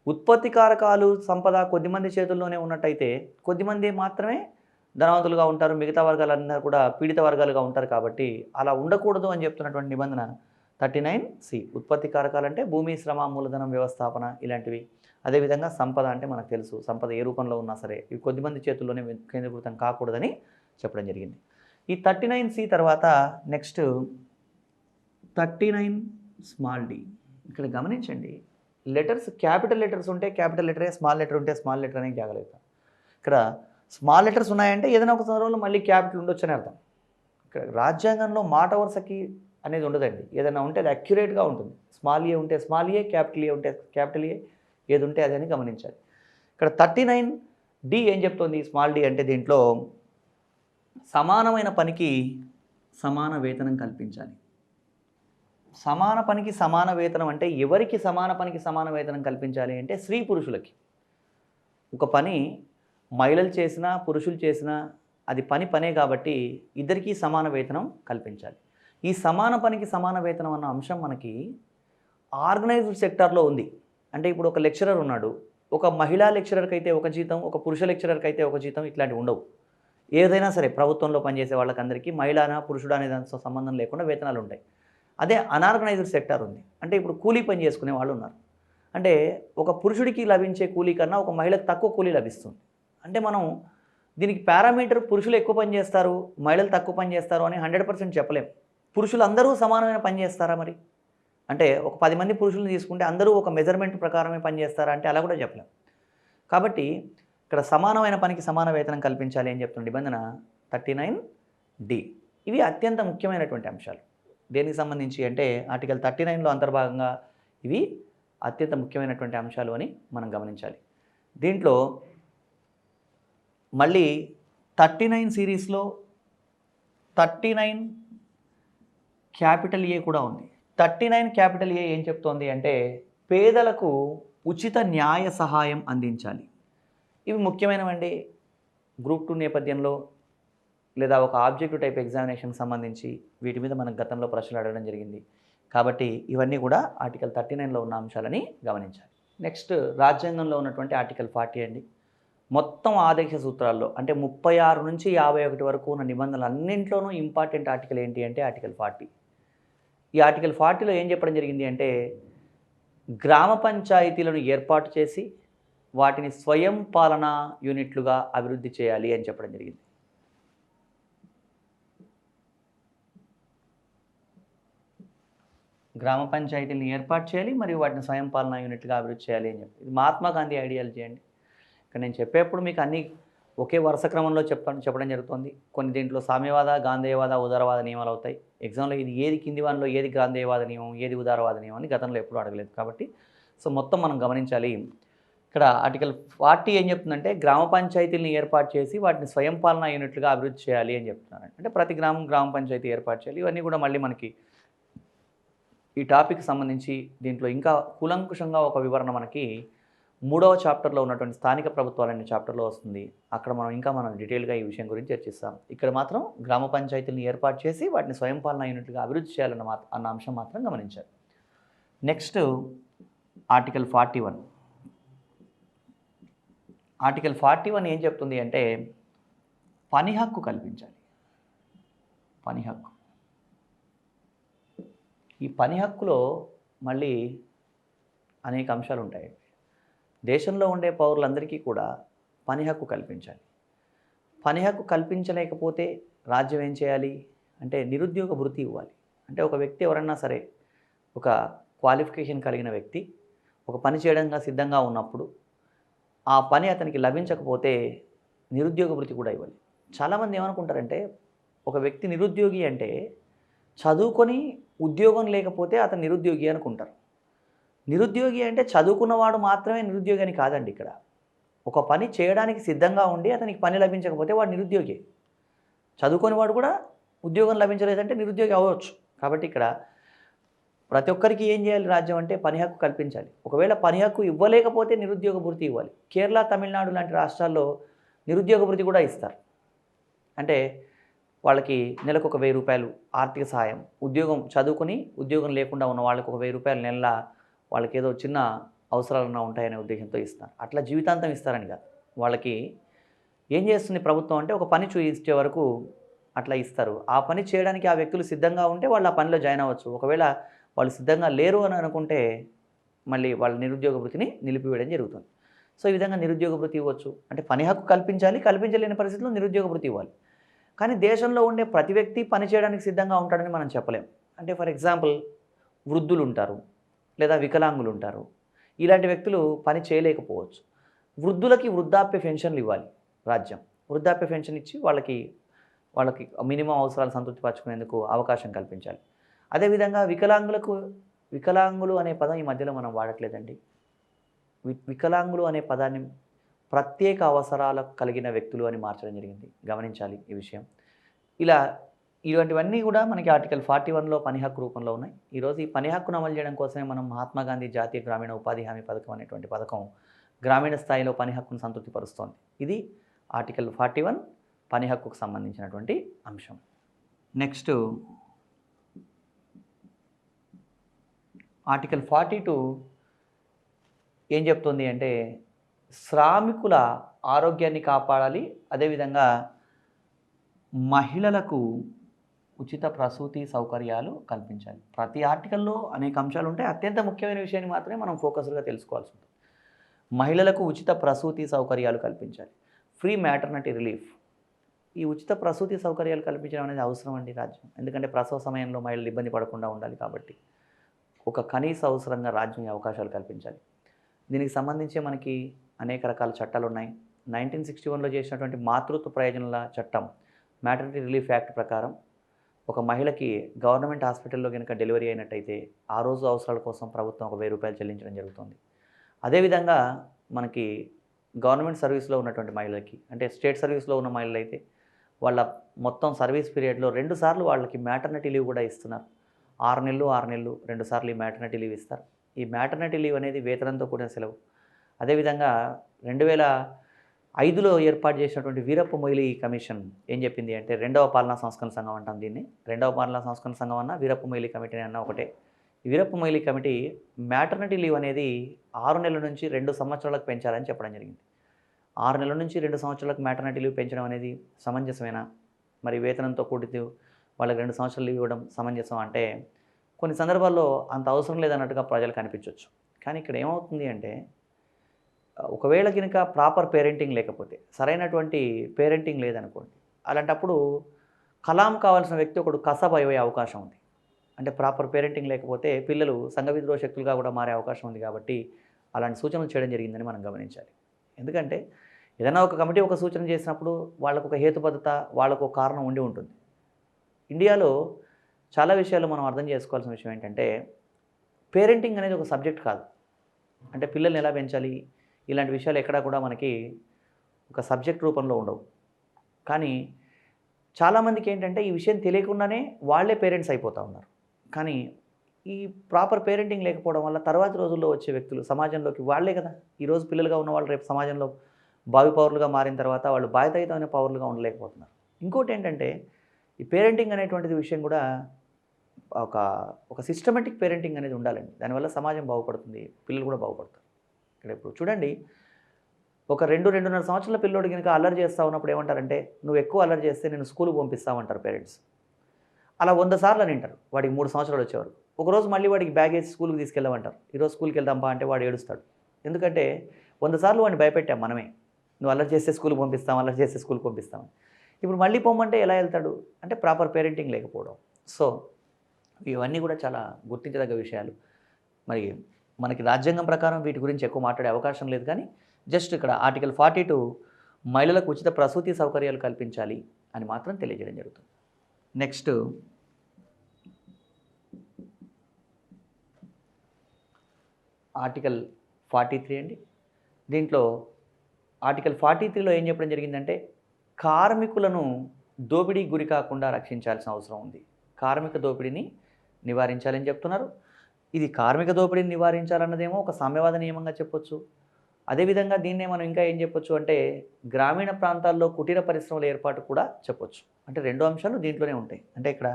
ఉత్పత్తి కారకాలు సంపద కొద్దిమంది చేతుల్లోనే ఉన్నట్టయితే కొద్దిమంది మాత్రమే ధనవంతులుగా ఉంటారు, మిగతా వర్గాలందరూ కూడా పీడిత వర్గాలుగా ఉంటారు. కాబట్టి అలా ఉండకూడదు అని చెప్తున్నటువంటి నిబంధన 39C. ఉత్పత్తి కారకాలు అంటే భూమి, శ్రమ, మూలధనం, వ్యవస్థాపన ఇలాంటివి. అదేవిధంగా సంపద అంటే మనకు తెలుసు, సంపద ఏ రూపంలో ఉన్నా సరే ఇవి కొద్దిమంది చేతుల్లోనే కేంద్రీకృతం కాకూడదని చెప్పడం జరిగింది. ఈ 39C తర్వాత నెక్స్ట్ 39d. ఇక్కడ గమనించండి, లెటర్స్ క్యాపిటల్ లెటర్స్ ఉంటే క్యాపిటల్ లెటరే, స్మాల్ లెటర్ ఉంటే స్మాల్ లెటర్ అనేది జాగ్రత్త. ఇక్కడ స్మాల్ లెటర్స్ ఉన్నాయంటే ఏదైనా ఒక సందర్భంలో మళ్ళీ క్యాపిటల్ ఉండొచ్చు అని అర్థం. ఇక్కడ రాజ్యాంగంలో మాట వరుసకి అనేది ఉండదండి. ఏదైనా ఉంటే అది అక్యురేట్గా ఉంటుంది. స్మాల్ ఏ ఉంటే స్మాల్ ఏ, క్యాపిటల్ ఏ ఉంటే క్యాపిటల్ ఏ, ఏది ఉంటే అది అని గమనించాలి. ఇక్కడ 39D ఏం చెప్తుంది? స్మాల్ డి అంటే దీంట్లో సమానమైన పనికి సమాన వేతనం కల్పించాలి. సమాన పనికి సమాన వేతనం అంటే ఎవరికి సమాన పనికి సమాన వేతనం కల్పించాలి అంటే స్త్రీ పురుషులకి. ఒక పని మహిళలు చేసినా పురుషులు చేసినా అది పనే కాబట్టి ఇద్దరికీ సమాన వేతనం కల్పించాలి. ఈ సమాన పనికి సమాన వేతనం అన్న అంశం మనకి ఆర్గనైజ్డ్ సెక్టార్లో ఉంది. అంటే ఇప్పుడు ఒక లెక్చరర్ ఉన్నాడు, ఒక మహిళా లెక్చరర్కి అయితే ఒక జీతం, ఒక పురుష లెక్చరర్కి అయితే ఒక జీతం, ఇట్లాంటివి ఉండవు. ఏదైనా సరే ప్రభుత్వంలో పనిచేసే వాళ్ళకందరికీ మహిళనా పురుషుడు అనే దానితో సంబంధం లేకుండా వేతనాలు ఉంటాయి. అదే అనార్గనైజ్డ్ సెక్టార్ ఉంది. అంటే ఇప్పుడు కూలీ పని చేసుకునే వాళ్ళు ఉన్నారు. అంటే ఒక పురుషుడికి లభించే కూలీ కన్నా ఒక మహిళకు తక్కువ కూలీ లభిస్తుంది. అంటే మనం దీనికి పారామీటర్ పురుషులు ఎక్కువ పని చేస్తారు, మహిళలు తక్కువ పని చేస్తారు అని 100% చెప్పలేం. పురుషులు అందరూ సమానమైన పని చేస్తారా మరి? అంటే ఒక 10 మంది పురుషులను తీసుకుంటే అందరూ ఒక మెజర్మెంట్ ప్రకారమే పని చేస్తారా అంటే అలా కూడా చెప్పలేం. కాబట్టి ఇక్కడ సమానమైన పనికి సమాన వేతనం కల్పించాలి అని చెప్తున్న నిబంధన 39D. ఇవి అత్యంత ముఖ్యమైనటువంటి అంశాలు. దేనికి సంబంధించి అంటే ఆర్టికల్ 39లో అంతర్భాగంగా ఇవి అత్యంత ముఖ్యమైనటువంటి అంశాలు అని మనం గమనించాలి. దీంట్లో మళ్ళీ 39 సిరీస్లో 39A కూడా ఉంది. 39A ఏం చెప్తోంది అంటే పేదలకు ఉచిత న్యాయ సహాయం అందించాలి. ఇవి ముఖ్యమైనవండి. గ్రూప్ 2 నేపథ్యంలో లేదా ఒక ఆబ్జెక్టివ్ టైప్ ఎగ్జామినేషన్కి సంబంధించి వీటి మీద మనకు గతంలో ప్రశ్నలు అడగడం జరిగింది. కాబట్టి ఇవన్నీ కూడా ఆర్టికల్ 39లో ఉన్న అంశాలని గమనించాలి. నెక్స్ట్ రాజ్యాంగంలో ఉన్నటువంటి ఆర్టికల్ 40 అండి. మొత్తం ఆదేశ సూత్రాల్లో అంటే 36 నుంచి 51 వరకు ఉన్న నిబంధనలు అన్నింట్లోనూ ఇంపార్టెంట్ ఆర్టికల్ ఏంటి అంటే ఆర్టికల్ 40. ఈ ఆర్టికల్ 40లో ఏం చెప్పడం జరిగింది అంటే గ్రామ పంచాయతీలను ఏర్పాటు చేసి వాటిని స్వయం పాలనా యూనిట్లుగా అభివృద్ధి చేయాలి అని చెప్పడం జరిగింది. గ్రామ పంచాయతీలను ఏర్పాటు చేయాలి మరియు వాటిని స్వయం పాలనా యూనిట్గా అభివృద్ధి చేయాలి అని చెప్పి ఇది మహాత్మా గాంధీ ఐడియాలజీ అండి. ఇక్కడ నేను చెప్పేప్పుడు మీకు అన్నీ ఒకే వరుస క్రమంలో చెప్పడం జరుగుతుంది. కొన్ని దీంట్లో సామ్యవాద, గాంధేయవాద, ఉదారవాద నియమాలు అవుతాయి. ఎగ్జామ్లో ఇది ఏది కింది వానిలో ఏది గాంధేయవాద నియమం, ఏది ఉదారవాద నియమం అని గతంలో ఎప్పుడూ అడగలేదు. కాబట్టి మొత్తం మనం గమనించాలి. ఇక్కడ ఆర్టికల్ 40 ఏం చెప్తుందంటే గ్రామ పంచాయతీలను ఏర్పాటు చేసి వాటిని స్వయం పాలనా యూనిట్లుగా అభివృద్ధి చేయాలి అని చెప్తున్నారు. అంటే ప్రతి గ్రామ పంచాయతీ ఏర్పాటు చేయాలి. ఇవన్నీ కూడా మళ్ళీ మనకి ఈ టాపిక్ సంబంధించి దీంట్లో ఇంకా కూలంకుషంగా ఒక వివరణ మనకి 3వ చాప్టర్లో ఉన్నటువంటి స్థానిక ప్రభుత్వాలు అనే చాప్టర్లో వస్తుంది. అక్కడ మనం డీటెయిల్గా ఈ విషయం గురించి చర్చిస్తాం. ఇక్కడ మాత్రం గ్రామ పంచాయతీలను ఏర్పాటు చేసి వాటిని స్వయం పాలనా యూనిట్లుగా అభివృద్ధి చేయాలన్న అంశం మాత్రం గమనించాలి. Next article 41. ఆర్టికల్ 41 ఏం చెప్తుంది అంటే పని హక్కు కల్పించాలి. పని హక్కు. ఈ పని హక్కులో మళ్ళీ అనేక అంశాలు ఉంటాయి. దేశంలో ఉండే పౌరులందరికీ కూడా పని హక్కు కల్పించాలి. పని హక్కు కల్పించలేకపోతే రాజ్యం ఏం చేయాలి అంటే నిరుద్యోగ భృతి ఇవ్వాలి. అంటే ఒక వ్యక్తి ఎవరన్నా సరే ఒక క్వాలిఫికేషన్ కలిగిన వ్యక్తి ఒక పని చేయడంగా సిద్ధంగా ఉన్నప్పుడు ఆ పని అతనికి లభించకపోతే నిరుద్యోగ భృతి కూడా ఇవ్వాలి. చాలామంది ఏమనుకుంటారంటే ఒక వ్యక్తి నిరుద్యోగి అంటే చదువుకొని ఉద్యోగం లేకపోతే అతను నిరుద్యోగి అనుకుంటారు. నిరుద్యోగి అంటే చదువుకున్నవాడు మాత్రమే నిరుద్యోగి అని కాదండి ఇక్కడ. ఒక పని చేయడానికి సిద్ధంగా ఉండి అతనికి పని లభించకపోతే వాడు నిరుద్యోగి. చదువుకొని వాడు కూడా ఉద్యోగం లభించలేదంటే నిరుద్యోగి అవ్వచ్చు. కాబట్టి ఇక్కడ ప్రతి ఒక్కరికి ఏం చేయాలి రాజ్యం అంటే పని హక్కు కల్పించాలి. ఒకవేళ పని హక్కు ఇవ్వలేకపోతే నిరుద్యోగ భృతి ఇవ్వాలి. కేరళ, తమిళనాడు లాంటి రాష్ట్రాల్లో నిరుద్యోగ భృతి కూడా ఇస్తారు. అంటే వాళ్ళకి నెలకు ఒక ₹1000 ఆర్థిక సహాయం. ఉద్యోగం చదువుకుని ఉద్యోగం లేకుండా ఉన్న వాళ్ళకి ఒక ₹1000 నెలల వాళ్ళకి ఏదో చిన్న అవసరాలన్నా ఉంటాయనే ఉద్దేశంతో ఇస్తారు. అట్లా జీవితాంతం ఇస్తారని కాదు. వాళ్ళకి ఏం చేస్తుంది ప్రభుత్వం అంటే ఒక పని చూయించే వరకు అట్లా ఇస్తారు. ఆ పని చేయడానికి ఆ వ్యక్తులు సిద్ధంగా ఉంటే వాళ్ళు ఆ పనిలో జాయిన్ అవ్వచ్చు. ఒకవేళ వాళ్ళు సిద్ధంగా లేరు అని అనుకుంటే మళ్ళీ వాళ్ళ నిరుద్యోగ భృతిని నిలిపివేయడం జరుగుతుంది. సో ఈ విధంగా నిరుద్యోగ భృతి ఇవ్వచ్చు. అంటే పని హక్కు కల్పించాలి. కల్పించలేని పరిస్థితుల్లో నిరుద్యోగ భృతి ఇవ్వాలి. కానీ దేశంలో ఉండే ప్రతి వ్యక్తి పని చేయడానికి సిద్ధంగా ఉంటాడని మనం చెప్పలేం. అంటే ఫర్ ఎగ్జాంపుల్ వృద్ధులు ఉంటారు, లేదా వికలాంగులు ఉంటారు. ఇలాంటి వ్యక్తులు పని చేయలేకపోవచ్చు. వృద్ధులకి వృద్ధాప్య పెన్షన్లు ఇవ్వాలి రాజ్యం. వృద్ధాప్య పెన్షన్ ఇచ్చి వాళ్ళకి మినిమం అవసరాలు సంతృప్తిపరచుకునేందుకు అవకాశం కల్పించాలి. అదేవిధంగా వికలాంగులు అనే పదం ఈ మధ్యలో మనం వాడట్లేదండి. వికలాంగులు అనే పదాన్ని ప్రత్యేక అవసరాలకు కలిగిన వ్యక్తులు అని మార్చడం జరిగింది. గమనించాలి ఈ విషయం. ఇలాంటివన్నీ కూడా మనకి ఆర్టికల్ 41లో పని హక్కు రూపంలో ఉన్నాయి. ఈరోజు ఈ పని హక్కును అమలు చేయడం కోసమే మనం మహాత్మా గాంధీ జాతీయ గ్రామీణ ఉపాధి హామీ పథకం అనేటువంటి పథకం గ్రామీణ స్థాయిలో పని హక్కును సంతృప్తిపరుస్తోంది. ఇది ఆర్టికల్ 41 పని హక్కుకు సంబంధించినటువంటి అంశం. నెక్స్ట్ ఆర్టికల్ 42 ఏం చెప్తుంది అంటే శ్రామికుల ఆరోగ్యాన్ని కాపాడాలి. అదేవిధంగా మహిళలకు ఉచిత ప్రసూతి సౌకర్యాలు కల్పించాలి. ప్రతి ఆర్టికల్లో అనేక అంశాలు ఉంటాయి. అత్యంత ముఖ్యమైన విషయాన్ని మాత్రమే మనం ఫోకస్గా తెలుసుకోవాల్సి ఉంటుంది. మహిళలకు ఉచిత ప్రసూతి సౌకర్యాలు కల్పించాలి. Free maternity relief. ఈ ఉచిత ప్రసూతి సౌకర్యాలు కల్పించడం అనేది అవసరం అండి రాజ్యం. ఎందుకంటే ప్రసవ సమయంలో మహిళలు ఇబ్బంది పడకుండా ఉండాలి కాబట్టి ఒక కనీస అవసరంగా రాజ్యం అవకాశాలు కల్పించాలి. దీనికి సంబంధించి మనకి అనేక రకాల చట్టాలు ఉన్నాయి. 1961లో చేసినటువంటి మాతృత్వ ప్రయోజనాల చట్టం మ్యాటర్నిటీ రిలీఫ్ యాక్ట్ ప్రకారం ఒక మహిళకి గవర్నమెంట్ హాస్పిటల్లో కనుక డెలివరీ అయినట్టయితే ఆ రోజు అవసరాల కోసం ప్రభుత్వం ఒక ₹1000 చెల్లించడం జరుగుతుంది. అదేవిధంగా మనకి గవర్నమెంట్ సర్వీస్లో ఉన్నటువంటి మహిళలకి అంటే స్టేట్ సర్వీస్లో ఉన్న మహిళలైతే వాళ్ళ మొత్తం సర్వీస్ పీరియడ్లో 2 సార్లు వాళ్ళకి మ్యాటర్నిటీ లీవ్ కూడా ఇస్తున్నారు. 6 నెలలు 2 సార్లు ఈ మ్యాటర్నిటీ లీవ్ ఇస్తారు. ఈ మ్యాటర్నిటీ లీవ్ అనేది వేతనంతో కూడిన సెలవు. అదేవిధంగా 2005లో ఏర్పాటు చేసినటువంటి వీరప్ప మొయిలీ కమిషన్ ఏం చెప్పింది అంటే రెండవ పాలనా సంస్కరణ సంఘం అంటాం దీన్ని. రెండవ పాలనా సంస్కరణ సంఘం అన్న వీరప్ప మొయిలీ కమిటీ అన్న ఒకటే. ఈ Veerappa Moily committee maternity leave అనేది 6 నెలల నుంచి 2 సంవత్సరాలకు పెంచాలని చెప్పడం జరిగింది. 6 నెలల నుంచి 2 సంవత్సరాలకు మ్యాటర్నిటీ లీవ్ పెంచడం అనేది సమంజసమేనా? మరి వేతనంతో కూడితే వాళ్ళకి 2 సంవత్సరాలు లీవ్ ఇవ్వడం సమంజసం అంటే కొన్ని సందర్భాల్లో అంత అవసరం లేదన్నట్టుగా ప్రజలకు అనిపించవచ్చు. కానీ ఇక్కడ ఏమవుతుంది అంటే ఒకవేళ కనుక ప్రాపర్ పేరెంటింగ్ లేకపోతే సరైనటువంటి పేరెంటింగ్ లేదనుకోండి, అలాంటప్పుడు కలాం కావాల్సిన వ్యక్తి ఒకడు కసబ్ అయ్యే అవకాశం ఉంది. అంటే ప్రాపర్ పేరెంటింగ్ లేకపోతే పిల్లలు సంఘ విద్రోహ శక్తులుగా కూడా మారే అవకాశం ఉంది. కాబట్టి అలాంటి సూచనలు చేయడం జరిగిందని మనం గమనించాలి. ఎందుకంటే ఏదైనా ఒక కమిటీ ఒక సూచన చేసినప్పుడు వాళ్ళకు ఒక హేతుబద్ధత, వాళ్ళకు ఒక కారణం ఉండి ఉంటుంది. ఇండియాలో చాలా విషయాలు మనం అర్థం చేసుకోవాల్సిన విషయం ఏంటంటే పేరెంటింగ్ అనేది ఒక సబ్జెక్ట్ కాదు. అంటే పిల్లల్ని ఎలా పెంచాలి ఇలాంటి విషయాలు ఎక్కడా కూడా మనకి ఒక సబ్జెక్ట్ రూపంలో ఉండవు. కానీ చాలామందికి ఏంటంటే ఈ విషయం తెలియకుండానే వాళ్ళే పేరెంట్స్ అయిపోతూ ఉన్నారు. కానీ ఈ ప్రాపర్ పేరెంటింగ్ లేకపోవడం వల్ల తర్వాతి రోజుల్లో వచ్చే వ్యక్తులు సమాజంలోకి వాళ్ళే కదా ఈరోజు పిల్లలుగా ఉన్న వాళ్ళు రేపు సమాజంలో భావి పౌరులుగా మారిన తర్వాత వాళ్ళు బాధ్యతాయుతమైన పౌరులుగా ఉండలేకపోతున్నారు. ఇంకోటి ఏంటంటే ఈ పేరెంటింగ్ అనేటువంటిది విషయం కూడా ఒక సిస్టమేటిక్ పేరెంటింగ్ అనేది ఉండాలండి. దానివల్ల సమాజం బాగుపడుతుంది, పిల్లలు కూడా బాగుపడతారు. ఇక్కడ ఇప్పుడు చూడండి, ఒక 2-2.5 సంవత్సరాల పిల్లోడు కనుక అల్లరి చేస్తూ ఉన్నప్పుడు ఏమంటారంటే నువ్వు ఎక్కువ అల్లరి చేస్తే నేను స్కూల్కి పంపిస్తామంటారు పేరెంట్స్. అలా 100 సార్లు అని అంటారు. వాడికి 3 సంవత్సరాలు వచ్చేవారు. ఒకరోజు మళ్ళీ వాడికి బ్యాగ్ వేసి స్కూల్కి తీసుకెళ్ళామంటారు. ఈరోజు స్కూల్కి వెళ్దాంపా అంటే వాడు ఏడుస్తాడు. ఎందుకంటే 100 సార్లు వాడిని భయపెట్టాం మనమే. నువ్వు అల్లరి చేస్తే స్కూల్కి పంపిస్తాం, అల్లరి చేస్తే స్కూల్కి పంపిస్తాం. ఇప్పుడు మళ్ళీ పొమ్మంటే ఎలా వెళ్తాడు అంటే ప్రాపర్ పేరెంటింగ్ లేకపోవడం. సో ఇవన్నీ కూడా చాలా గుర్తించదగ్గ విషయాలు. మరి మనకి రాజ్యాంగం ప్రకారం వీటి గురించి ఎక్కువ మాట్లాడే అవకాశం లేదు. కానీ జస్ట్ ఇక్కడ ఆర్టికల్ 42 మహిళలకు ఉచిత ప్రసూతి సౌకర్యాలు కల్పించాలి అని మాత్రం తెలియజేయడం జరుగుతుంది. నెక్స్ట్ ఆర్టికల్ 43 అండి. దీంట్లో ఆర్టికల్ 43లో ఏం చెప్పడం జరిగిందంటే కార్మికులను దోపిడీకి గురి కాకుండా రక్షించాల్సిన అవసరం ఉంది. కార్మిక దోపిడీని నివారించాలని చెప్తున్నారు. ఇది కార్మిక దోపిడీని నివారించాలన్నదేమో ఒక సామ్యవాద నియమంగా చెప్పొచ్చు. అదేవిధంగా దీన్నే మనం ఇంకా ఏం చెప్పొచ్చు అంటే గ్రామీణ ప్రాంతాల్లో కుటీర పరిశ్రమల ఏర్పాటు కూడా చెప్పొచ్చు. అంటే రెండు అంశాలు దీంట్లోనే ఉంటాయి. అంటే ఇక్కడ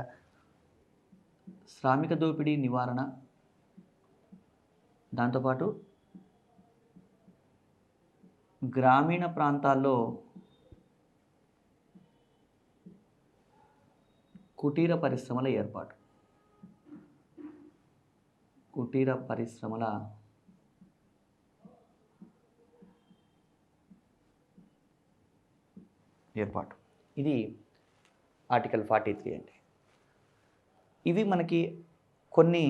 శ్రామిక దోపిడీ నివారణ, దాంతోపాటు గ్రామీణ ప్రాంతాల్లో కుటీర పరిశ్రమల ఏర్పాటు. కుటీర పరిశ్రమల ఏర్పాటు, ఇది ఆర్టికల్ 43 అండి. ఇవి మనకి కొన్ని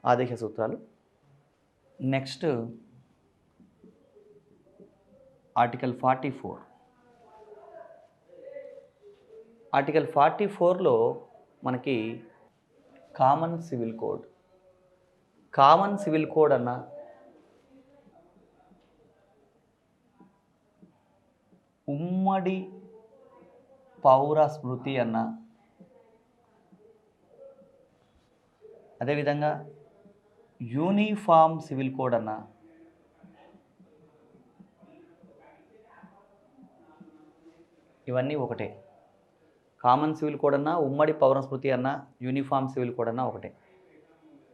ఆదేశ సూత్రాలు. Next article 44. ఆర్టికల్ 44లో మనకి common civil code. Common civil code అన్న ఉమ్మడి పౌర స్మృతి అన్న, అదేవిధంగా యూనిఫామ్ సివిల్ కోడ్ అన్న, ఇవన్నీ ఒకటే. కామన్ సివిల్ కోడ్ అన్న, ఉమ్మడి పౌర స్మృతి అన్న, యూనిఫామ్ సివిల్ కోడ్ అన్న ఒకటే.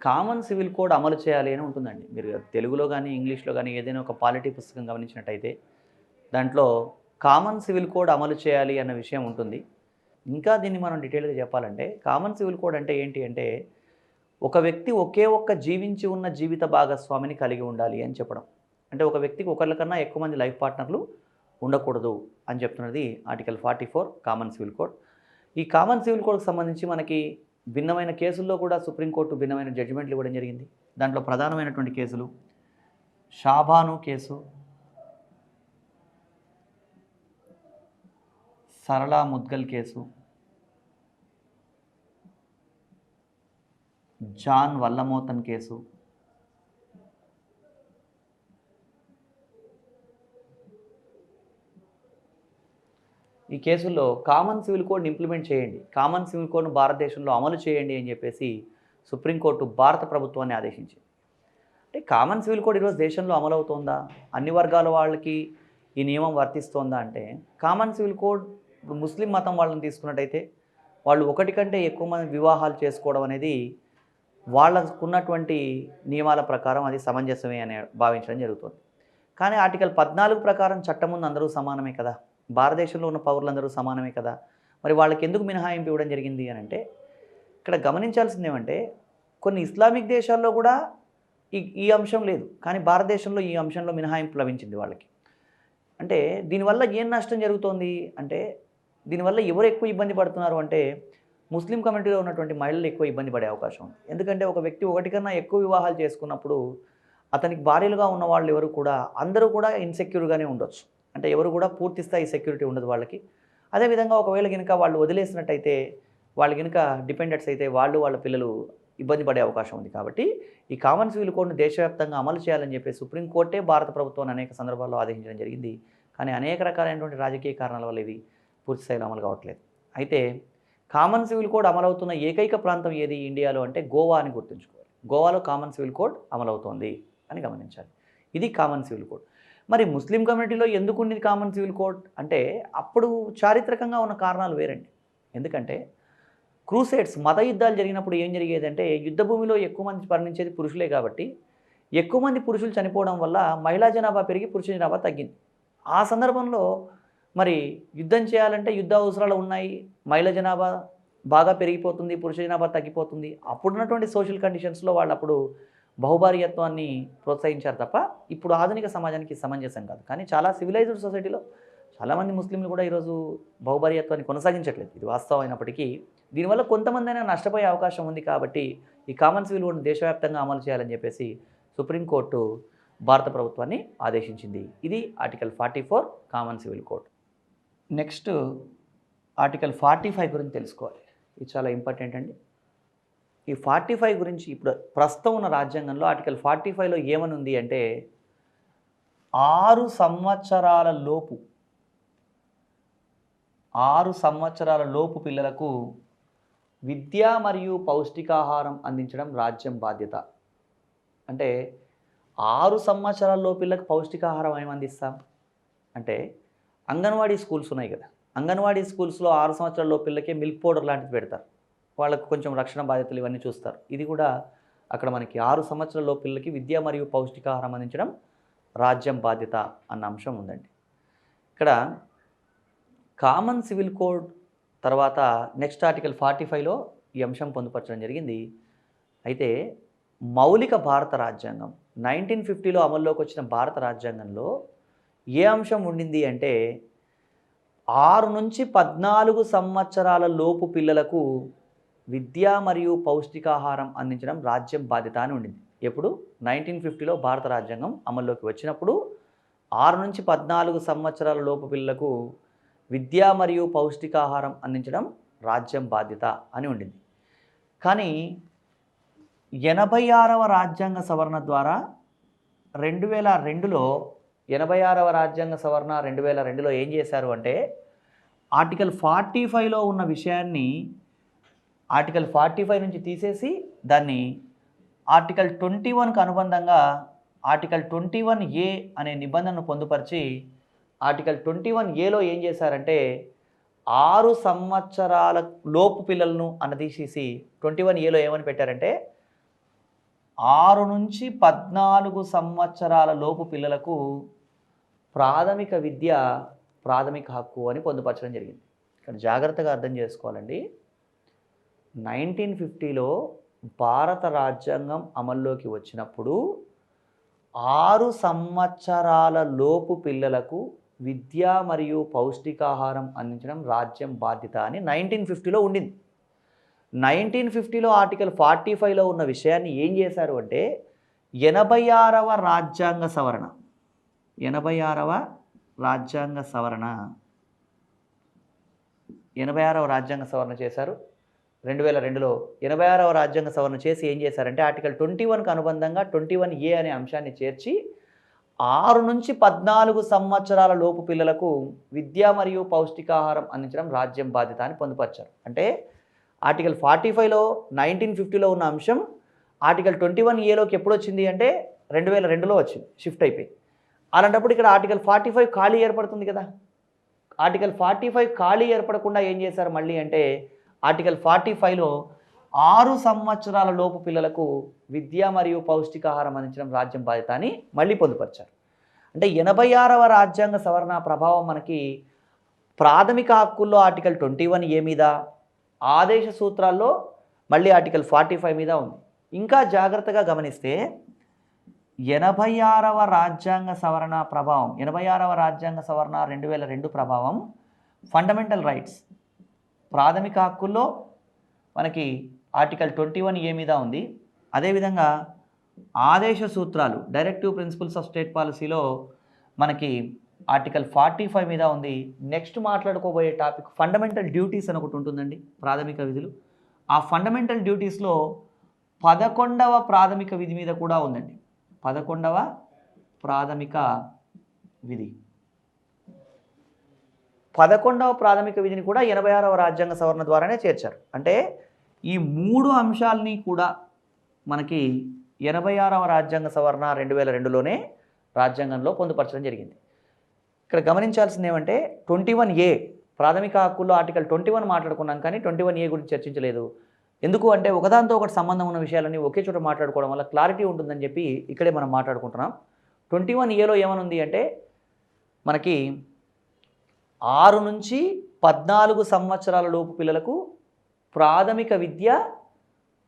కామన్ సివిల్ కోడ్ అమలు చేయాలి అని ఉంటుందండి. మీరు తెలుగులో కానీ ఇంగ్లీష్లో కానీ ఏదైనా ఒక పాలిటీ పుస్తకం గమనించినట్టయితే దాంట్లో కామన్ సివిల్ కోడ్ అమలు చేయాలి అన్న విషయం ఉంటుంది. ఇంకా దీన్ని మనం డీటెయిల్గా చెప్పాలంటే కామన్ సివిల్ కోడ్ అంటే ఏంటి అంటే ఒక వ్యక్తి ఒకే ఒక్క జీవించి ఉన్న జీవిత భాగస్వామిని కలిగి ఉండాలి అని చెప్పడం. అంటే ఒక వ్యక్తికి ఒకరికన్నా ఎక్కువ మంది లైఫ్ పార్ట్నర్లు ఉండకూడదు అని చెప్తున్నది ఆర్టికల్ 44 కామన్ సివిల్ కోడ్. ఈ కామన్ సివిల్ కోడ్కి సంబంధించి మనకి భిన్నమైన కేసుల్లో కూడా సుప్రీంకోర్టు భిన్నమైన జడ్జిమెంట్లు ఇవ్వడం జరిగింది. దాంట్లో ప్రధానమైనటువంటి కేసులు Shah Bano case, Sarala mudgal case, John వల్లమోతన్ case, ఈ కేసుల్లో కామన్ సివిల్ కోడ్ని ఇంప్లిమెంట్ చేయండి, కామన్ సివిల్ కోడ్ను భారతదేశంలో అమలు చేయండి అని చెప్పేసి సుప్రీంకోర్టు భారత ప్రభుత్వాన్ని ఆదేశించింది. అంటే కామన్ సివిల్ కోడ్ ఈరోజు దేశంలో అమలు అవుతోందా, అన్ని వర్గాల వాళ్ళకి ఈ నియమం వర్తిస్తోందా అంటే కామన్ సివిల్ కోడ్ ముస్లిం మతం వాళ్ళని తీసుకున్నట్టయితే వాళ్ళు ఒకటి కంటే ఎక్కువ మంది వివాహాలు చేసుకోవడం అనేది వాళ్ళకున్నటువంటి నియమాల ప్రకారం అది సమంజసమే అని భావించడం జరుగుతుంది. కానీ ఆర్టికల్ 14 ప్రకారం చట్టం ముందు అందరూ సమానమే కదా, భారతదేశంలో ఉన్న పౌరులందరూ సమానమే కదా, మరి వాళ్ళకి ఎందుకు మినహాయింపు ఇవ్వడం జరిగింది అని అంటే ఇక్కడ గమనించాల్సింది ఏమంటే కొన్ని ఇస్లామిక్ దేశాల్లో కూడా ఈ అంశం లేదు, కానీ భారతదేశంలో ఈ అంశంలో మినహాయింపు లభించింది వాళ్ళకి. అంటే దీనివల్ల ఏం నష్టం జరుగుతోంది అంటే దీనివల్ల ఎవరు ఎక్కువ ఇబ్బంది పడుతున్నారు అంటే ముస్లిం కమ్యూనిటీలో ఉన్నటువంటి మహిళలు ఎక్కువ ఇబ్బంది పడే అవకాశం ఉంది. ఎందుకంటే ఒక వ్యక్తి ఒకటి కన్నా ఎక్కువ వివాహాలు చేసుకున్నప్పుడు అతనికి భార్యలుగా ఉన్న వాళ్ళు ఎవరు కూడా అందరూ కూడా ఇన్సెక్యూర్గానే ఉండొచ్చు. అంటే ఎవరు కూడా పూర్తి స్థాయి సెక్యూరిటీ ఉండదు వాళ్ళకి. అదేవిధంగా ఒకవేళ కనుక వాళ్ళు వదిలేసినట్టయితే వాళ్ళు కనుక డిపెండెంట్స్ అయితే వాళ్ళ పిల్లలు ఇబ్బంది పడే అవకాశం ఉంది. కాబట్టి ఈ కామన్ సివిల్ కోడ్ను దేశవ్యాప్తంగా అమలు చేయాలని చెప్పి సుప్రీంకోర్టే భారత ప్రభుత్వాన్ని అనేక సందర్భాల్లో ఆదేశించడం జరిగింది. కానీ అనేక రకాలైనటువంటి రాజకీయ కారణాల వల్ల ఇవి పూర్తి స్థాయిలో అమలు కావట్లేదు. అయితే కామన్ సివిల్ కోడ్ అమలవుతున్న ఏకైక ప్రాంతం ఏది ఇండియాలో అంటే గోవా అని గుర్తుంచుకోవాలి. గోవాలో కామన్ సివిల్ కోడ్ అమలవుతోంది అని గమనించాలి. ఇది కామన్ సివిల్ కోడ్. మరి ముస్లిం కమ్యూనిటీలో ఎందుకు ఉంది కామన్ సివిల్ కోడ్ అంటే అప్పుడు చారిత్రకంగా ఉన్న కారణాలు వేరండి. ఎందుకంటే క్రూసేడ్స్ మత యుద్ధాలు జరిగినప్పుడు ఏం జరిగేదంటే యుద్ధ భూమిలో ఎక్కువ మంది మరణించేది పురుషులే కాబట్టి ఎక్కువ మంది పురుషులు చనిపోవడం వల్ల మహిళా జనాభా పెరిగి పురుష జనాభా తగ్గింది. ఆ సందర్భంలో మరి యుద్ధం చేయాలంటే యుద్ధ అవసరాలు ఉన్నాయి, మహిళా జనాభా బాగా పెరిగిపోతుంది, పురుష జనాభా తగ్గిపోతుంది. అప్పుడున్నటువంటి సోషల్ కండిషన్స్లో వాళ్ళు అప్పుడు బహుభార్యత్వాన్ని ప్రోత్సహించారు తప్ప ఇప్పుడు ఆధునిక సమాజానికి సమంజసం కాదు. కానీ చాలా సివిలైజ్డ్ సొసైటీలో చాలామంది ముస్లింలు కూడా ఈరోజు బహుభార్యత్వాన్ని కొనసాగించట్లేదు. ఇది వాస్తవం అయినప్పటికీ దీనివల్ల కొంతమంది అయినా నష్టపోయే అవకాశం ఉంది. కాబట్టి ఈ కామన్ సివిల్ కోడ్ను దేశవ్యాప్తంగా అమలు చేయాలని చెప్పేసి సుప్రీంకోర్టు భారత ప్రభుత్వాన్ని ఆదేశించింది. ఇది article 44 common civil code. Next article 45 గురించి తెలుసుకోవాలి. ఇది చాలా ఇంపార్టెంట్ అండి. ఈ 45 గురించి ఇప్పుడు ప్రస్తుతం ఉన్న రాజ్యాంగంలో ఆర్టికల్ 45లో ఏమని ఉంది అంటే 6 సంవత్సరాల లోపు పిల్లలకు విద్య మరియు పౌష్టికాహారం అందించడం రాజ్యం బాధ్యత. అంటే 6 సంవత్సరాల లోపు పిల్లలకు పౌష్టికాహారం ఏమి అందిస్తాం అంటే అంగన్వాడీ స్కూల్స్ ఉన్నాయి కదా, అంగన్వాడీ స్కూల్స్లో 6 సంవత్సరాల లోపు పిల్లకే మిల్క్ పౌడర్ లాంటిది పెడతారు. వాళ్ళకు కొంచెం రక్షణ బాధ్యతలు ఇవన్నీ చూస్తారు. ఇది కూడా అక్కడ మనకి 6 సంవత్సరాల లోపు పిల్లలకి విద్య మరియు పౌష్టికాహారం అందించడం రాజ్యం బాధ్యత అన్న అంశం ఉందండి. ఇక్కడ కామన్ సివిల్ కోడ్ తర్వాత నెక్స్ట్ ఆర్టికల్ 45లో ఈ అంశం పొందుపరచడం జరిగింది. అయితే మౌలిక భారత రాజ్యాంగం 1950లో అమల్లోకి వచ్చిన భారత రాజ్యాంగంలో ఏ అంశం ఉండింది అంటే 6 నుంచి 14 సంవత్సరాల లోపు పిల్లలకు విద్య మరియు పౌష్టికాహారం అందించడం రాజ్యం బాధ్యత అని ఉండింది. ఎప్పుడు 1950లో భారత రాజ్యాంగం అమల్లోకి వచ్చినప్పుడు 6 నుంచి 14 సంవత్సరాల లోపు పిల్లలకు విద్య మరియు పౌష్టికాహారం అందించడం రాజ్యం బాధ్యత అని ఉండింది. కానీ 86వ రాజ్యాంగ సవరణ ద్వారా 2002లో 86వ రాజ్యాంగ సవరణ 2002లో ఏం చేశారు అంటే ఆర్టికల్ 45లో ఉన్న విషయాన్ని ఆర్టికల్ 45 నుంచి తీసేసి దాన్ని ఆర్టికల్ 21కు అనుబంధంగా ఆర్టికల్ 21A అనే నిబంధనను పొందుపరిచి ఆర్టికల్ 21Aలో ఏం చేశారంటే 6 సంవత్సరాల లోపు పిల్లలను అన్నదీసేసి 21Aలో ఏమని పెట్టారంటే 6 నుంచి 14 సంవత్సరాల లోపు పిల్లలకు ప్రాథమిక విద్య ప్రాథమిక హక్కు అని పొందుపరచడం జరిగింది. ఇక్కడ జాగ్రత్తగా అర్థం చేసుకోవాలండి. 1950లో భారత రాజ్యాంగం అమల్లోకి వచ్చినప్పుడు 6 సంవత్సరాల లోపు పిల్లలకు విద్య మరియు పౌష్టికాహారం అందించడం రాజ్యం బాధ్యత అని 1950లో ఉండింది. 1950లో ఆర్టికల్ 45లో ఉన్న విషయాన్ని ఏం చేశారు అంటే 86వ రాజ్యాంగ సవరణ 86వ రాజ్యాంగ సవరణ చేశారు 2002లో. 86వ రాజ్యాంగ సవరణ చేసి ఏం చేశారంటే ఆర్టికల్ 21కు అనుబంధంగా 21A అనే అంశాన్ని చేర్చి 6 నుంచి 14 సంవత్సరాల లోపు పిల్లలకు విద్య మరియు పౌష్టికాహారం అందించడం రాజ్యం బాధ్యత అని పొందుపరిచారు. అంటే ఆర్టికల్ 45లో 1950లో ఉన్న అంశం ఆర్టికల్ 21Aలోకి ఎప్పుడు వచ్చింది అంటే 2002లో వచ్చింది, షిఫ్ట్ అయిపోయింది. అలాంటప్పుడు ఇక్కడ ఆర్టికల్ 45 ఖాళీ ఏర్పడుతుంది కదా. ఆర్టికల్ 45 ఖాళీ ఏర్పడకుండా ఏం చేశారు మళ్ళీ అంటే ఆర్టికల్ 45లో 6 సంవత్సరాల లోపు పిల్లలకు విద్య మరియు పౌష్టికాహారం అందించడం రాజ్యం బాధ్యత అని మళ్ళీ పొందుపరిచారు. అంటే 86వ రాజ్యాంగ సవరణ ప్రభావం మనకి ప్రాథమిక హక్కుల్లో ఆర్టికల్ 21A మీద, ఆదేశ సూత్రాల్లో మళ్ళీ ఆర్టికల్ 45 మీద ఉంది. ఇంకా జాగ్రత్తగా గమనిస్తే 86వ రాజ్యాంగ సవరణ ప్రభావం 86వ రాజ్యాంగ సవరణ 2002 ప్రభావం ఫండమెంటల్ రైట్స్ ప్రాథమిక హక్కుల్లో మనకి ఆర్టికల్ 21A మీద ఉంది. అదేవిధంగా ఆదేశ సూత్రాలు డైరెక్టివ్ ప్రిన్సిపల్స్ ఆఫ్ స్టేట్ పాలసీలో మనకి ఆర్టికల్ 45 మీద ఉంది. నెక్స్ట్ మాట్లాడుకోబోయే టాపిక్ ఫండమెంటల్ డ్యూటీస్ అని ఒకటి ఉంటుందండి, ప్రాథమిక విధులు. ఆ ఫండమెంటల్ డ్యూటీస్లో 11వ ప్రాథమిక విధి మీద కూడా ఉందండి. 11వ ప్రాథమిక విధి 11వ ప్రాథమిక విధిని కూడా 86వ రాజ్యాంగ సవరణ ద్వారానే చేర్చారు. అంటే ఈ 3 అంశాలని కూడా మనకి 86వ రాజ్యాంగ సవరణ 2002లోనే రాజ్యాంగంలో పొందుపరచడం జరిగింది. ఇక్కడ గమనించాల్సింది ఏమంటే 21A ప్రాథమిక హక్కుల్లో ఆర్టికల్ 21 మాట్లాడుకున్నాం, కానీ 21A గురించి చర్చించలేదు. ఎందుకు అంటే ఒకదాంతో ఒకటి సంబంధం ఉన్న విషయాలని ఒకే చోట మాట్లాడుకోవడం వల్ల క్లారిటీ ఉంటుందని చెప్పి ఇక్కడే మనం మాట్లాడుకుంటున్నాం. 21Aలో ఏమనుంది అంటే మనకి 6 నుంచి 14 సంవత్సరాల లోపు పిల్లలకు ప్రాథమిక విద్య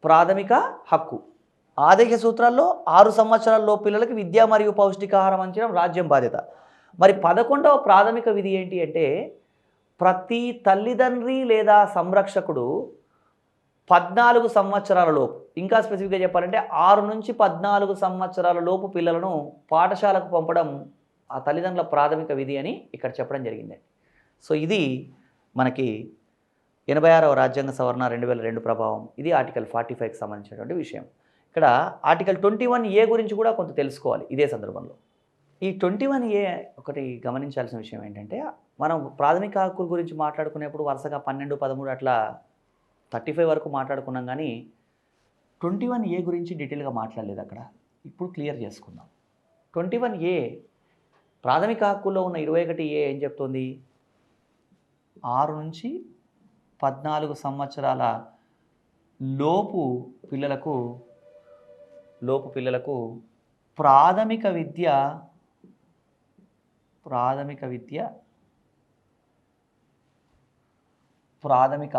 ప్రాథమిక హక్కు. ఆదేశ సూత్రాల్లో 6 సంవత్సరాల లోపు పిల్లలకి విద్య మరియు పౌష్టికాహారం అందించడం రాజ్యం బాధ్యత. మరి 11వ ప్రాథమిక విధి ఏంటి అంటే ప్రతి తల్లిదండ్రి లేదా సంరక్షకుడు 14 సంవత్సరాల లోపు, ఇంకా స్పెసిఫిక్గా చెప్పాలంటే 6 నుంచి 14 సంవత్సరాల లోపు పిల్లలను పాఠశాలకు పంపడం ఆ తల్లిదండ్రుల ప్రాథమిక విధి అని ఇక్కడ చెప్పడం జరిగిందండి. సో ఇది మనకి 86వ రాజ్యాంగ సవరణ 2002 ప్రభావం. ఇది ఆర్టికల్ 45కి సంబంధించినటువంటి విషయం. ఇక్కడ ఆర్టికల్ 21A గురించి కూడా కొంత తెలుసుకోవాలి ఇదే సందర్భంలో. ఈ 21A ఒకటి గమనించాల్సిన విషయం ఏంటంటే, మనం ప్రాథమిక హక్కుల గురించి మాట్లాడుకునేప్పుడు వరుసగా 12, 13 అట్లా 35 వరకు మాట్లాడుకున్నాం, కానీ 21A గురించి డీటెయిల్గా మాట్లాడలేదు అక్కడ. ఇప్పుడు క్లియర్ చేసుకుందాం. 21A ప్రాథమిక హక్కుల్లో ఉన్న 21A ఏం చెప్తుంది? 6 నుంచి 14 సంవత్సరాల లోపు పిల్లలకు ప్రాథమిక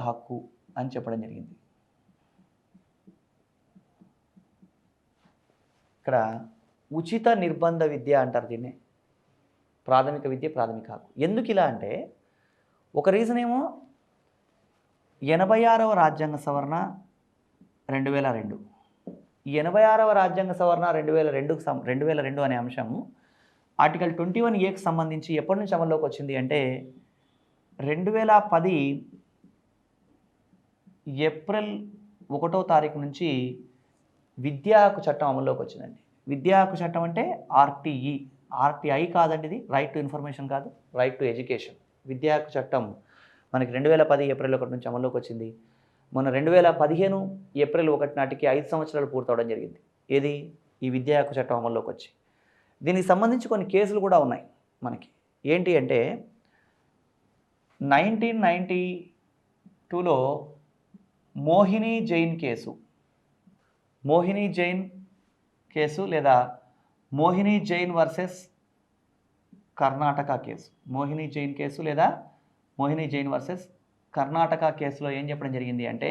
హక్కు అని చెప్పడం జరిగింది. ఇక్కడ ఉచిత నిర్బంధ విద్య అంటారు దీన్ని. ప్రాథమిక విద్య ప్రాథమిక హక్కు. ఎందుకు ఇలా అంటే, ఒక రీజన్ ఏమో 86వ రాజ్యాంగ సవరణ 2002. ఈ 86వ రాజ్యాంగ సవరణ 2002 అనే అంశం ఆర్టికల్ 21Aకి సంబంధించి ఎప్పటి నుంచి అమల్లోకి వచ్చింది అంటే 2010 ఏప్రిల్ 1వ తారీఖు నుంచి విద్యా హక్కు చట్టం అమల్లోకి వచ్చిందండి. విద్యా హక్కు చట్టం అంటే ఆర్టీఐ కాదండి, ఇది రైట్ టు ఇన్ఫర్మేషన్ కాదు, రైట్ టు ఎడ్యుకేషన్. విద్యా హక్కు చట్టం మనకి 2010 ఏప్రిల్ 1 నుంచి అమల్లోకి వచ్చింది. మొన్న 2015 ఏప్రిల్ 1 నాటికి 5 సంవత్సరాలు పూర్తవడం జరిగింది. ఏది? ఈ విద్యా హక్కు చట్టం అమల్లోకి వచ్చి. దీనికి సంబంధించి కొన్ని కేసులు కూడా ఉన్నాయి మనకి. ఏంటి అంటే 1992లో మోహిని జైన్ కేసు లేదా Mohini Jain versus Karnataka case. Mohini Jain versus Karnataka కేసులో ఏం చెప్పడం జరిగింది అంటే,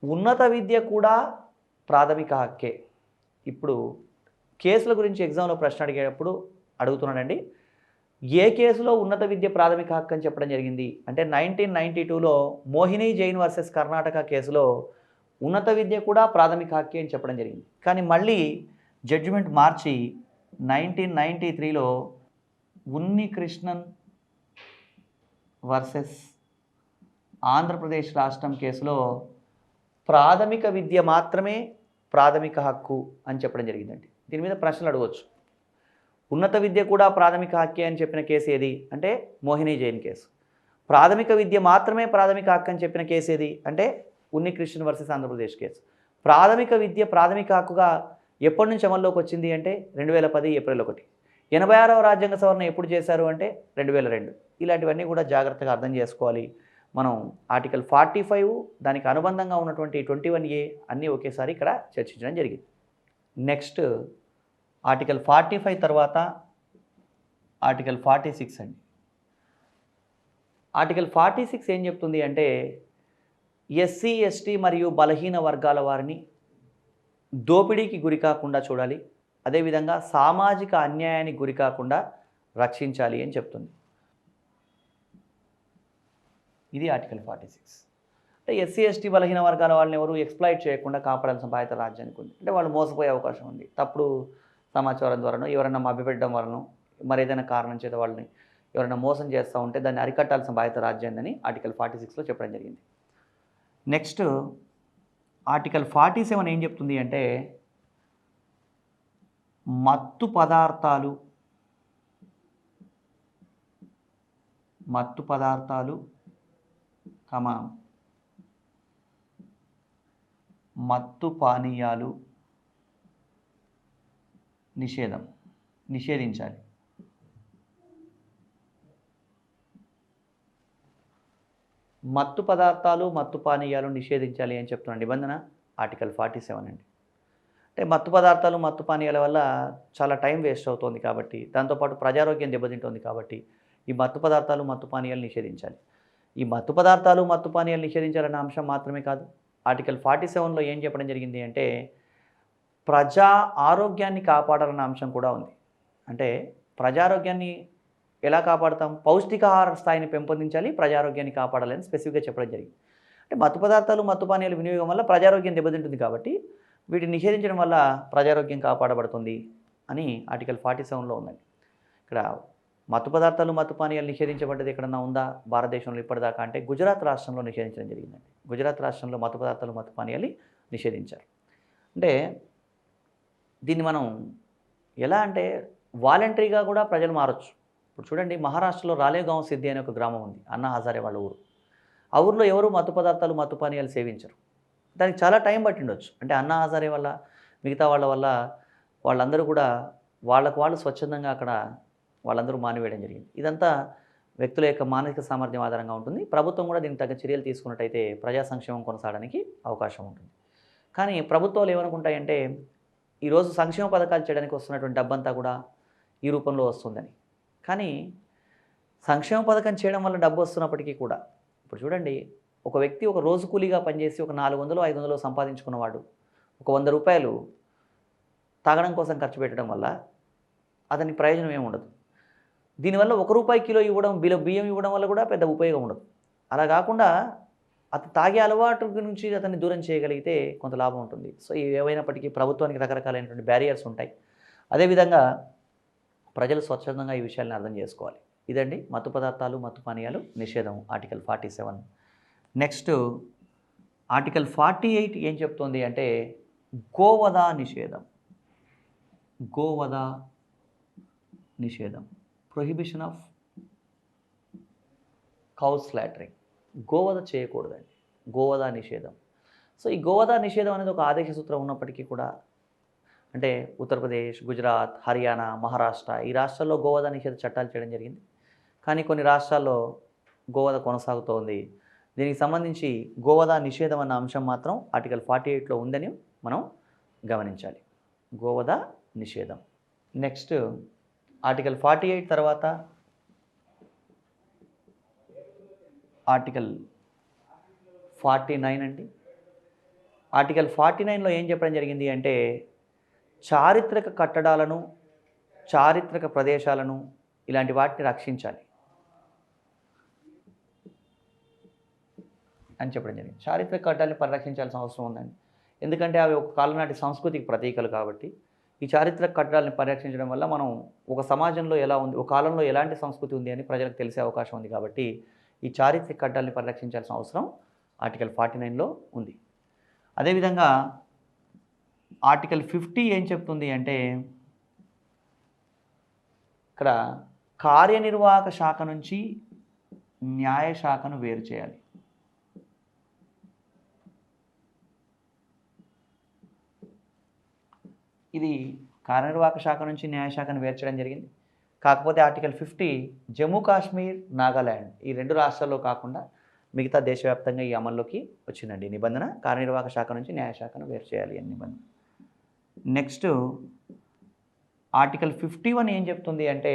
ఉన్నత విద్య కూడా ప్రాథమిక హక్కే. ఇప్పుడు కేసుల గురించి ఎగ్జామ్లో ప్రశ్న అడిగేటప్పుడు అడుగుతున్నాడండి, ఏ కేసులో ఉన్నత విద్య ప్రాథమిక హక్కు అని చెప్పడం జరిగింది అంటే 1992లో మోహిని జైన్ వర్సెస్ కర్ణాటక కేసులో ఉన్నత విద్య కూడా ప్రాథమిక హక్కే అని చెప్పడం జరిగింది. కానీ మళ్ళీ జడ్జిమెంట్ మార్చి 1993లో ఉన్నికృష్ణన్ వర్సెస్ ఆంధ్రప్రదేశ్ రాష్ట్రం కేసులో ప్రాథమిక విద్య మాత్రమే ప్రాథమిక హక్కు అని చెప్పడం జరిగిందండి. దీని మీద ప్రశ్నలు అడగవచ్చు. ఉన్నత విద్య కూడా ప్రాథమిక హక్కే అని చెప్పిన కేసు ఏది అంటే మోహిని జైన్ కేసు. ప్రాథమిక విద్య మాత్రమే ప్రాథమిక హక్కు అని చెప్పిన కేసు ఏది అంటే ఉన్నికృష్ణన్ వర్సెస్ ఆంధ్రప్రదేశ్ కేసు. ప్రాథమిక విద్య ప్రాథమిక హక్కుగా ఎప్పటి నుంచి అమల్లోకి వచ్చింది అంటే 2010 ఏప్రిల్ 1. 86వ రాజ్యాంగ సవరణ ఎప్పుడు చేశారు అంటే 2002. ఇలాంటివన్నీ కూడా జాగ్రత్తగా అర్థం చేసుకోవాలి. మనం ఆర్టికల్ 45 దానికి అనుబంధంగా ఉన్నటువంటి 21A అన్నీ ఒకేసారి ఇక్కడ చర్చించడం జరిగింది. నెక్స్ట్ ఆర్టికల్ 45 తర్వాత ఆర్టికల్ 46 అండి. ఆర్టికల్ 46 ఏం చెప్తుంది అంటే, ఎస్సీ ఎస్టీ మరియు బలహీన వర్గాల వారిని దోపిడీకి గురి కాకుండా చూడాలి, అదేవిధంగా సామాజిక అన్యాయానికి గురి కాకుండా రక్షించాలి అని చెప్తుంది. ఇది ఆర్టికల్ 46. అంటే ఎస్సీ ఎస్టీ బలహీన వర్గాల వాళ్ళని ఎవరు ఎక్స్ప్లాయిట్ చేయకుండా కాపాడాల్సిన బాధ్యత రాజ్యానికి ఉంది. అంటే వాళ్ళు మోసపోయే అవకాశం ఉంది. తప్పుడు సమాచారం ద్వారానో ఎవరైనా మభ్యపెట్టడం వలన మరి ఏదైనా కారణం చేత వాళ్ళని ఎవరైనా మోసం చేస్తూ ఉంటే దాన్ని అరికట్టాల్సిన బాధ్యత రాజ్యాంగని ఆర్టికల్ 46లో చెప్పడం జరిగింది. నెక్స్ట్ ఆర్టికల్ 47 ఏం చెప్తుంది అంటే, మత్తు పదార్థాలు మత్తు పానీయాలు నిషేధించాలి. మత్తు పదార్థాలు మత్తు పానీయాలు నిషేధించాలి అని చెప్తున్న నిబంధన ఆర్టికల్ 47 అండి. అంటే మత్తు పదార్థాలు మత్తు పానీయాల వల్ల చాలా టైం వేస్ట్ అవుతుంది కాబట్టి, దాంతోపాటు ప్రజారోగ్యం దెబ్బతింటుంది కాబట్టి ఈ మత్తు పదార్థాలు మత్తు పానీయాలు నిషేధించాలి. ఈ మత్తు పదార్థాలు మత్తు పానీయాలు నిషేధించాలన్న అంశం మాత్రమే కాదు, ఆర్టికల్ 47లో ఏం చెప్పడం జరిగింది అంటే ప్రజా ఆరోగ్యాన్ని కాపాడాలన్న అంశం కూడా ఉంది. అంటే ప్రజారోగ్యాన్ని ఎలా కాపాడుతాం? పౌష్టికాహార స్థాయిని పెంపొందించాలి, ప్రజారోగ్యాన్ని కాపాడాలని స్పెసిఫిక్గా చెప్పడం జరిగింది. అంటే మత్తు పదార్థాలు మత్తు పానీయాల వినియోగం వల్ల ప్రజారోగ్యం దెబ్బతింటుంది కాబట్టి వీటిని నిషేధించడం వల్ల ప్రజారోగ్యం కాపాడబడుతుంది అని ఆర్టికల్ 47లో ఉందండి. ఇక్కడ మత్తు పదార్థాలు మత్తు పానీయాలు నిషేధించబడ్డది ఎక్కడన్నా ఉందా భారతదేశంలో ఇప్పటిదాకా అంటే గుజరాత్ రాష్ట్రంలో నిషేధించడం జరిగిందండి. గుజరాత్ రాష్ట్రంలో మత్తు పదార్థాలు మత్తు పానీయాలు నిషేధించారు. అంటే దీన్ని మనం ఎలా అంటే వాలంటరీగా కూడా ప్రజలు మారచ్చు. ఇప్పుడు చూడండి, మహారాష్ట్రలో రాలేగావ్ సిద్ధి అనే ఒక గ్రామం ఉంది, అన్నా హజారే వాళ్ళ ఊరు. ఆ ఊరిలో ఎవరు మత్తు పదార్థాలు మత్తు పానీయాలు సేవించరు. దానికి చాలా టైం పట్టిండొచ్చు. అంటే అన్నా హజారే వల్ల మిగతా వాళ్ళ వల్ల వాళ్ళందరూ కూడా వాళ్ళకు వాళ్ళు స్వచ్ఛందంగా అక్కడ వాళ్ళందరూ మానివేయడం జరిగింది. ఇదంతా వ్యక్తుల యొక్క మానసిక సామర్థ్యం ఆధారంగా ఉంటుంది. ప్రభుత్వం కూడా దీనికి తగ్గ చర్యలు తీసుకున్నట్టయితే ప్రజా సంక్షేమం కొనసాగడానికి అవకాశం ఉంటుంది. కానీ ప్రభుత్వాలు ఏమనుకుంటాయంటే ఈరోజు సంక్షేమ పథకాలు చేయడానికి వస్తున్నటువంటి డబ్బంతా కూడా ఈ రూపంలో వస్తుందని. కానీ సంక్షేమ పథకం చేయడం వల్ల డబ్బు వస్తున్నప్పటికీ కూడా ఇప్పుడు చూడండి, ఒక వ్యక్తి ఒక రోజు కూలీగా పనిచేసి ఒక 400 500 సంపాదించుకున్నవాడు ఒక 100 రూపాయలు తాగడం కోసం ఖర్చు పెట్టడం వల్ల అతనికి ప్రయోజనం ఏమి ఉండదు. దీనివల్ల ₹1 కిలో ఇవ్వడం, బియ్యం ఇవ్వడం వల్ల కూడా పెద్ద ఉపయోగం ఉండదు. అలా కాకుండా అతను తాగే అలవాటు నుంచి అతన్ని దూరం చేయగలిగితే కొంత లాభం ఉంటుంది. సో ఏవైనప్పటికీ ప్రభుత్వానికి రకరకాలైనటువంటి బ్యారియర్స్ ఉంటాయి. అదేవిధంగా ప్రజలు స్వచ్ఛందంగా ఈ విషయాలను అర్థం చేసుకోవాలి. ఇదండి మత్తు పదార్థాలు మత్తు పానీయాలు నిషేధం ఆర్టికల్ 47. నెక్స్ట్ ఆర్టికల్ 48 ఏం చెప్తోంది అంటే గోవధ నిషేధం. గోవధ నిషేధం, ప్రొహిబిషన్ ఆఫ్ కౌ స్లాటరింగ్. గోవధ చేయకూడదండి, గోవధ నిషేధం. సో ఈ గోవధ నిషేధం అనేది ఒక ఆదేశ సూత్రం ఉన్నప్పటికీ కూడా అంటే ఉత్తరప్రదేశ్, గుజరాత్, హర్యానా, మహారాష్ట్ర ఈ రాష్ట్రాల్లో గోవధ నిషేధ చట్టాలు చేయడం జరిగింది. కానీ కొన్ని రాష్ట్రాల్లో గోవధ కొనసాగుతోంది. దీనికి సంబంధించి గోవధ నిషేధం అన్న అంశం మాత్రం ఆర్టికల్ 48లో ఉందని మనం గమనించాలి. గోవధ నిషేధం. నెక్స్ట్ ఆర్టికల్ 48 తర్వాత ఆర్టికల్ 49 అండి. ఆర్టికల్ 49లో ఏం చెప్పడం జరిగింది అంటే చారిత్రక కట్టడాలను, చారిత్రక ప్రదేశాలను ఇలాంటి వాటిని రక్షించాలి అని చెప్పడం జరిగింది. చారిత్రక కట్టడాలను పరిరక్షించాల్సిన అవసరం ఉందండి. ఎందుకంటే అవి ఒక కాలం నాటి సంస్కృతికి ప్రతీకలు కాబట్టి ఈ చారిత్రక కట్టడాలను పరిరక్షించడం వల్ల మనం ఒక సమాజంలో ఎలా ఉంది, ఒక కాలంలో ఎలాంటి సంస్కృతి ఉంది అని ప్రజలకు తెలిసే అవకాశం ఉంది. కాబట్టి ఈ చారిత్రక కట్టడాలను పరిరక్షించాల్సిన అవసరం ఆర్టికల్ 49లో ఉంది. అదేవిధంగా ఆర్టికల్ 50 ఏం చెప్తుంది అంటే ఇక్కడ కార్యనిర్వాహక శాఖ నుంచి న్యాయ శాఖను వేరు చేయాలి. ఇది కార్యనిర్వాహక శాఖ నుంచి న్యాయశాఖను వేరు చేయడం జరిగింది. కాకపోతే ఆర్టికల్ 50 జమ్మూ కాశ్మీర్, నాగాల్యాండ్ ఈ 2 రాష్ట్రాల్లో కాకుండా మిగతా దేశవ్యాప్తంగా ఈ అమల్లోకి వచ్చిందండి నిబంధన. కార్యనిర్వాహక శాఖ నుంచి న్యాయశాఖను వేరు చేయాలి అని నిబంధన. నెక్స్ట్ ఆర్టికల్ 51 ఏం చెప్తుంది అంటే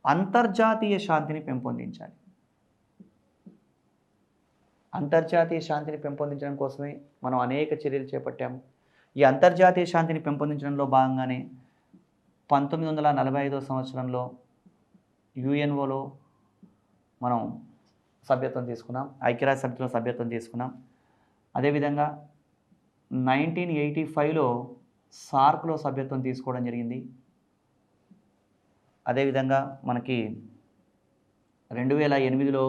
అంతర్జాతీయ శాంతిని పెంపొందించాలి. అంతర్జాతీయ శాంతిని పెంపొందించడం కోసమే మనం అనేక చర్యలు చేపట్టాము. ఈ అంతర్జాతీయ శాంతిని పెంపొందించడంలో భాగంగానే 1945వ సంవత్సరంలో యుఎన్ఓలో మనం సభ్యత్వం తీసుకున్నాం, ఐక్యరాజ్య సమితిలో సభ్యత్వం తీసుకున్నాం. అదేవిధంగా 1985లో సార్క్లో సభ్యత్వం తీసుకోవడం జరిగింది. అదేవిధంగా మనకి 2008లో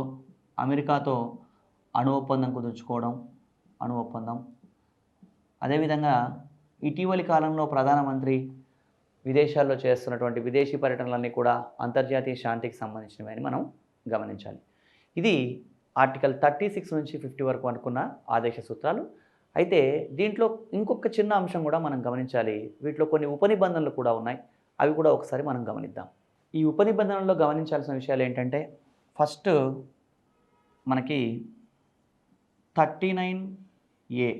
అమెరికాతో అణు ఒప్పందం కుదుర్చుకోవడం, అణు ఒప్పందం. అదేవిధంగా ఇటీవలి కాలంలో ప్రధానమంత్రి విదేశాల్లో చేస్తున్నటువంటి విదేశీ పర్యటనలన్నీ కూడా అంతర్జాతీయ శాంతికి సంబంధించినవి అని మనం గమనించాలి. ఇది ఆర్టికల్ 36 నుంచి 50 వరకు అనుకున్న ఆదేశ సూత్రాలు. అయితే దీంట్లో ఇంకొక చిన్న అంశం కూడా మనం గమనించాలి. వీటిలో కొన్ని ఉపనిబంధనలు కూడా ఉన్నాయి. అవి కూడా ఒకసారి మనం గమనిద్దాం. ఈ ఉపనిబంధనల్లో గమనించాల్సిన విషయాలు ఏంటంటే ఫస్ట్ మనకి 39A.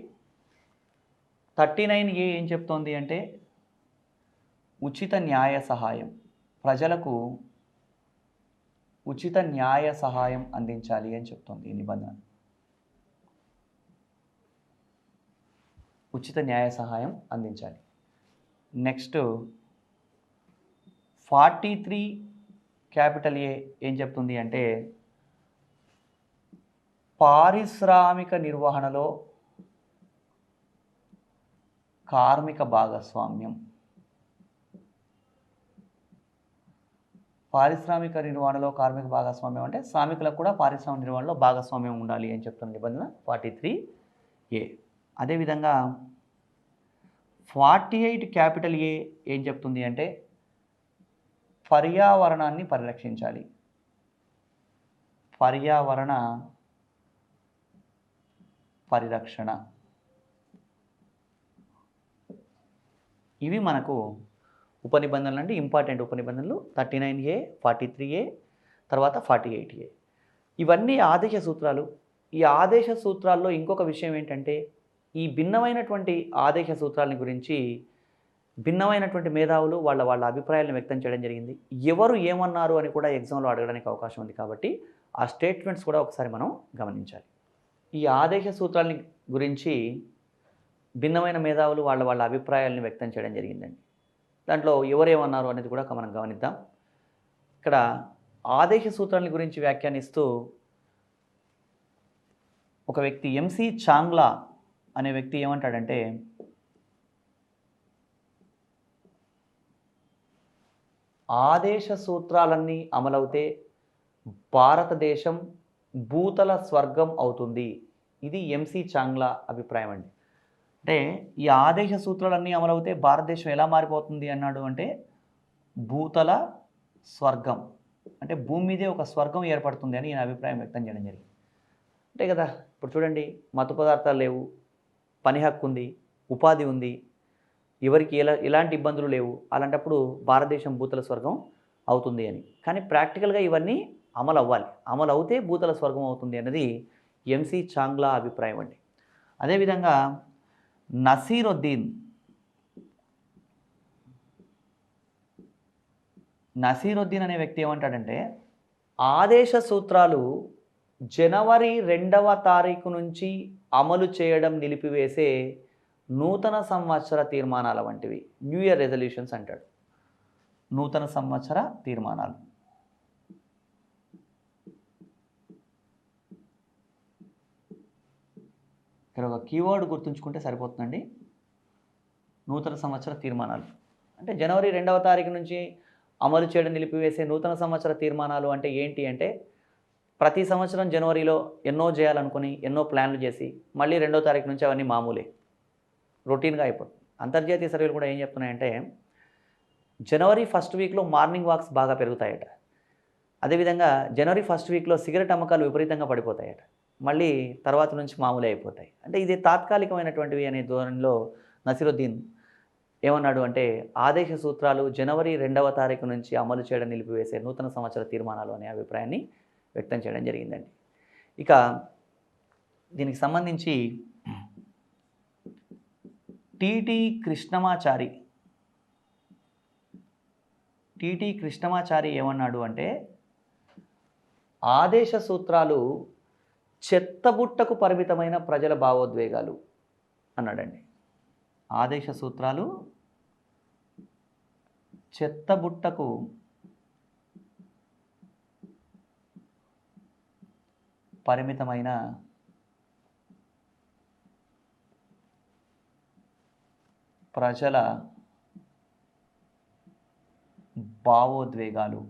39A ఏం చెప్తోంది అంటే ఉచిత న్యాయ సహాయం, ప్రజలకు ఉచిత న్యాయ సహాయం అందించాలి అని చెప్తోంది ఈ నిబంధన. ఉచిత న్యాయ సహాయం అందించాలి. నెక్స్ట్ 43A ఏం చెప్తుంది అంటే పారిశ్రామిక నిర్వహణలో కార్మిక భాగస్వామ్యం. పారిశ్రామిక నిర్వహణలో కార్మిక భాగస్వామ్యం అంటే శ్రామికులకు కూడా పారిశ్రామిక నిర్వహణలో భాగస్వామ్యం ఉండాలి అని చెప్తున్న నిబంధన 43A. అదేవిధంగా 48 క్యాపిటల్ ఏ ఏం చెప్తుంది అంటే పర్యావరణాన్ని పరిరక్షించాలి. పర్యావరణ పరిరక్షణ. ఇవి మనకు ఉపనిబంధనలు అంటే ఇంపార్టెంట్ ఉపనిబంధనలు 39A, 43A, తర్వాత 48A. ఇవన్నీ ఆదేశ సూత్రాలు. ఈ ఆదేశ సూత్రాల్లో ఇంకొక విషయం ఏంటంటే ఈ భిన్నమైనటువంటి ఆదేశ సూత్రాలని గురించి భిన్నమైనటువంటి మేధావులు వాళ్ళ అభిప్రాయాలను వ్యక్తం చేయడం జరిగింది. ఎవరు ఏమన్నారు అని కూడా ఎగ్జామ్లో అడగడానికి అవకాశం ఉంది కాబట్టి ఆ స్టేట్మెంట్స్ కూడా ఒకసారి మనం గమనించాలి. ఈ ఆదేశ సూత్రాలని గురించి భిన్నమైన మేధావులు వాళ్ళ అభిప్రాయాలను వ్యక్తం చేయడం జరిగిందండి. దాంట్లో ఎవరేమన్నారు అనేది కూడా మనం గమనిద్దాం. ఇక్కడ ఆదేశ సూత్రాల గురించి వ్యాఖ్యానిస్తూ ఒక వ్యక్తి MC చాంగ్లా అనే వ్యక్తి ఏమంటాడంటే ఆదేశ సూత్రాలన్నీ అమలవుతే భారతదేశం భూతల స్వర్గం అవుతుంది. ఇది MC చాంగ్లా అభిప్రాయం అండి. అంటే ఈ ఆదేశ సూత్రాలన్నీ అమలవుతే భారతదేశం ఎలా మారిపోతుంది అన్నాడు అంటే భూతల స్వర్గం అంటే భూమి మీదే ఒక స్వర్గం ఏర్పడుతుంది అని ఈయన అభిప్రాయం వ్యక్తం చేయడం జరిగింది. అంటే కదా ఇప్పుడు చూడండి, మత్తు పదార్థాలు లేవు, పని హక్కు ఉంది, ఉపాధి ఉంది, ఎవరికి ఎలాంటి ఇబ్బందులు లేవు, అలాంటప్పుడు భారతదేశం భూతల స్వర్గం అవుతుంది అని. కానీ ప్రాక్టికల్గా ఇవన్నీ అమలు అవ్వాలి, అమలు అవుతే భూతల స్వర్గం అవుతుంది అన్నది MC చాంగ్లా అభిప్రాయం అండి. అదేవిధంగా నసీరుద్దీన్ అనే వ్యక్తి ఏమంటాడంటే ఆదేశ సూత్రాలు జనవరి 2వ తారీఖు నుంచి అమలు చేయడం నిలిపివేసే నూతన సంవత్సర తీర్మానాల వంటివి, న్యూ ఇయర్ రెజల్యూషన్స్ అంటాడు. నూతన సంవత్సర తీర్మానాలు. ఇక్కడ ఒక కీవర్డ్ గుర్తుంచుకుంటే సరిపోతుందండి. నూతన సంవత్సర తీర్మానాలు అంటే జనవరి 2వ తారీఖు నుంచి అమలు చేయడం నిలిపివేసే నూతన సంవత్సర తీర్మానాలు అంటే ఏంటి అంటే ప్రతి సంవత్సరం జనవరిలో ఎన్నో చేయాలనుకుని ఎన్నో ప్లాన్లు చేసి మళ్ళీ 2వ తారీఖు నుంచి అవన్నీ మామూలే, రొటీన్గా అయిపోతుంది. అంతర్జాతీయ సర్వేలు కూడా ఏం చెప్తున్నాయంటే జనవరి 1st వీక్లో మార్నింగ్ వాక్స్ బాగా పెరుగుతాయట. అదేవిధంగా జనవరి 1st వీక్లో సిగరెట్ అమ్మకాలు విపరీతంగా పడిపోతాయట. మళ్ళీ తర్వాత నుంచి మామూలే అయిపోతాయి. అంటే ఇది తాత్కాలికమైనటువంటివి అనే ధోరణిలో నసీరుద్దీన్ ఏమన్నాడు అంటే ఆదేశ సూత్రాలు జనవరి 2వ తారీఖు నుంచి అమలు చేయడం నిలిపివేసే నూతన సంవత్సర తీర్మానాలు అనే అభిప్రాయాన్ని వ్యక్తం చేయడం జరిగిందండి. ఇక దీనికి సంబంధించి టిటి కృష్ణమాచారి ఏమన్నాడు అంటే ఆదేశ సూత్రాలు చెత్తబుట్టకు పరిమితమైన ప్రజల భావోద్వేగాలు అన్నాడండి. ఆదేశ సూత్రాలు చెత్తబుట్టకు పరిమితమైన ప్రజల భావోద్వేగాలు.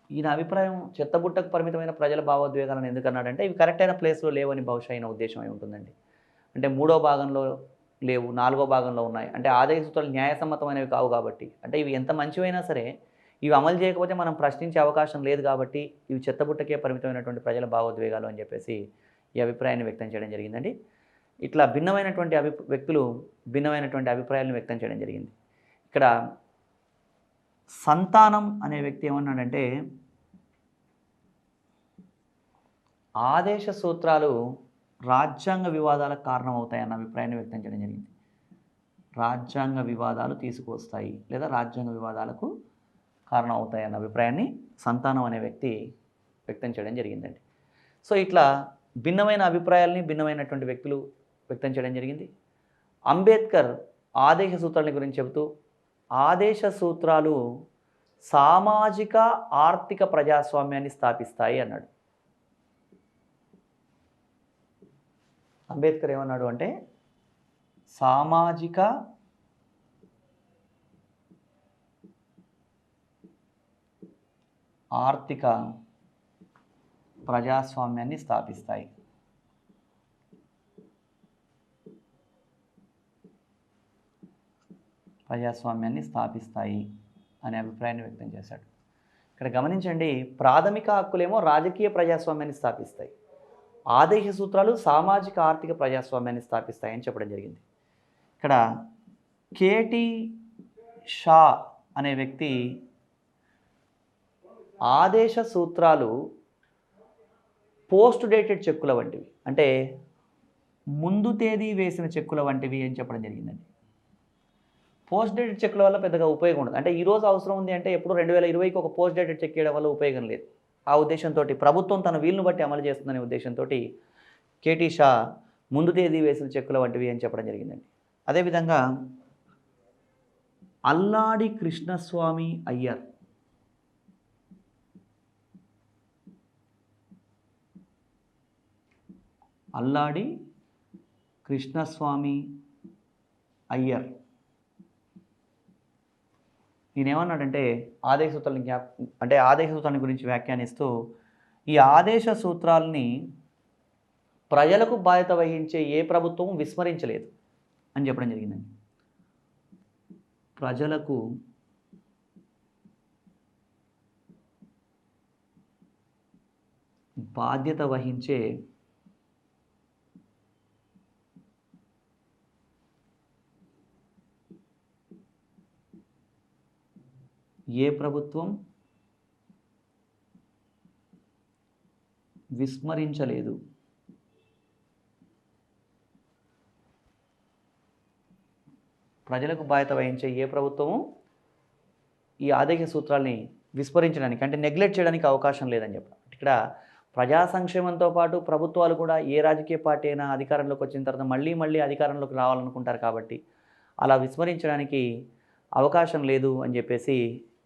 ఈయన అభిప్రాయం చెత్తబుట్టకు పరిమితమైన ప్రజల భావోద్వేగాలను ఎందుకన్నాడంటే ఇవి కరెక్ట్ అయిన ప్లేస్లో లేవని బహుశా అయిన ఉద్దేశం అయి ఉంటుందండి. అంటే 3వ భాగంలో లేవు, 4వ భాగంలో ఉన్నాయి. అంటే ఆదాయ సూత్రాలు న్యాయసమ్మతమైనవి కావు కాబట్టి, అంటే ఇవి ఎంత మంచివైనా సరే ఇవి అమలు చేయకపోతే మనం ప్రశ్నించే అవకాశం లేదు కాబట్టి ఇవి చెత్తబుట్టకే పరిమితమైనటువంటి ప్రజల భావోద్వేగాలు అని చెప్పేసి ఈ అభిప్రాయాన్ని వ్యక్తం చేయడం జరిగిందండి. ఇట్లా భిన్నమైనటువంటి వ్యక్తులు భిన్నమైనటువంటి అభిప్రాయాలను వ్యక్తం చేయడం జరిగింది. ఇక్కడ సంతానం అనే వ్యక్తి ఏమన్నాడంటే ఆదేశ సూత్రాలు రాజ్యాంగ వివాదాలకు కారణమవుతాయన్న అభిప్రాయాన్ని వ్యక్తం చేయడం జరిగింది. రాజ్యాంగ వివాదాలు తీసుకొస్తాయి లేదా రాజ్యాంగ వివాదాలకు కారణం అవుతాయన్న అభిప్రాయాన్ని సంతానం అనే వ్యక్తి వ్యక్తం చేయడం జరిగిందండి. సో ఇట్లా భిన్నమైన అభిప్రాయాల్ని భిన్నమైనటువంటి వ్యక్తులు వ్యక్తం చేయడం జరిగింది. అంబేద్కర్ ఆదేశ సూత్రాల గురించి చెబుతూ ఆదేశ సూత్రాలు సామాజిక ఆర్థిక ప్రజాస్వామ్యాన్ని స్థాపిస్తాయి అన్నాడు. అంబేద్కర్ ఏమన్నాడు అంటే సామాజిక ఆర్థిక ప్రజాస్వామ్యాన్ని స్థాపిస్తాయి. ప్రజాస్వామ్యాన్ని స్థాపిస్తాయి అనే అభిప్రాయాన్ని వ్యక్తం చేశాడు. ఇక్కడ గమనించండి, ప్రాథమిక హక్కులేమో రాజకీయ ప్రజాస్వామ్యాన్ని స్థాపిస్తాయి, ఆదేశ సూత్రాలు సామాజిక ఆర్థిక ప్రజాస్వామ్యాన్ని స్థాపిస్తాయని చెప్పడం జరిగింది. ఇక్కడ కేటీ షా అనే వ్యక్తి ఆదేశ సూత్రాలు పోస్ట్ డేటెడ్ చెక్కుల వంటివి, అంటే ముందు తేదీ వేసిన చెక్కుల వంటివి అని చెప్పడం జరిగిందండి. పోస్ట్ డేటెడ్ చెక్కుల వల్ల పెద్దగా ఉపయోగం ఉండదు. అంటే ఈరోజు అవసరం ఉంది అంటే ఎప్పుడు 2020కి ఒక పోస్ట్ డేటెడ్ చెక్ ఇవ్వడం వల్ల ఉపయోగం లేదు. ఆ ఉద్దేశంతో ప్రభుత్వం తన వీలును బట్టి అమలు చేస్తుందనే ఉద్దేశంతో కేటీ షా ముందు తేదీ వేసిన చెక్కుల వంటివి అని చెప్పడం జరిగిందండి. అదేవిధంగా అల్లాడి కృష్ణస్వామి అయ్యర్ అల్లాడి కృష్ణస్వామి అయ్యర్ ఈయనేమన్నాడంటే ఆదేశ సూత్రాలని గురించి వ్యాఖ్యానిస్తూ ఈ ఆదేశ సూత్రాలని ప్రజలకు బాధ్యత వహించే ఏ ప్రభుత్వం విస్మరించలేదు అని చెప్పడం జరిగిందండి. ప్రజలకు బాధ్యత వహించే ఏ ప్రభుత్వం విస్మరించలేదు. ప్రజలకు బాధ్యత వహించే ఏ ప్రభుత్వము ఈ ఆదేశ సూత్రాల్ని విస్మరించడానికి, అంటే నెగ్లెక్ట్ చేయడానికి అవకాశం లేదని చెప్పడం. ఇక్కడ ప్రజా సంక్షేమంతో పాటు ప్రభుత్వాలు కూడా ఏ రాజకీయ పార్టీ అయినా అధికారంలోకి వచ్చిన తర్వాత మళ్ళీ అధికారంలోకి రావాలనుకుంటారు కాబట్టి అలా విస్మరించడానికి అవకాశం లేదు అని చెప్పేసి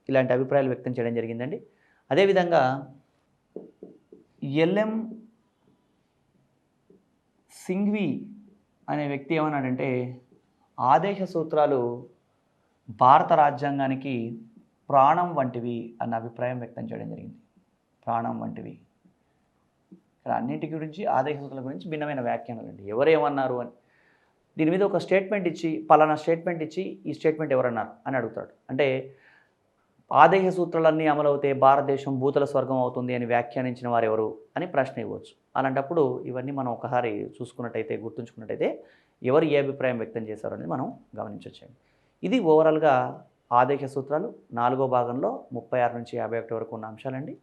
ఇలాంటి అభిప్రాయాలు వ్యక్తం చేయడం జరిగిందండి. అదేవిధంగా ఎల్ఎం సింఘ్వి అనే వ్యక్తి ఏమన్నాడంటే ఆదేశ సూత్రాలు భారత రాజ్యాంగానికి ప్రాణం వంటివి అన్న అభిప్రాయం వ్యక్తం చేయడం జరిగింది. ప్రాణం వంటివి. ఇక్కడ అన్నింటి గురించి ఆదేశ సూత్రాల గురించి భిన్నమైన వ్యాఖ్యానాలు అండి. ఎవరేమన్నారు అని దీని మీద ఒక స్టేట్మెంట్ ఇచ్చి పలానా స్టేట్మెంట్ ఇచ్చి ఈ స్టేట్మెంట్ ఎవరన్నారు అని అడుగుతాడు. అంటే ఆదేశ సూత్రాలన్నీ అమలవుతే భారతదేశం భూతల స్వర్గం అవుతుంది అని వ్యాఖ్యానించిన వారు ఎవరు అని ప్రశ్న ఇవ్వచ్చు. అలాంటప్పుడు ఇవన్నీ మనం ఒకసారి చూసుకున్నట్టయితే, గుర్తుంచుకున్నట్టయితే ఎవరు ఏ అభిప్రాయం వ్యక్తం చేశారు అనేది మనం గమనించవచ్చండి. ఇది ఓవరాల్గా ఆదేశ సూత్రాలు 4వ భాగంలో 36 నుంచి 51 వరకు ఉన్న అంశాలండి.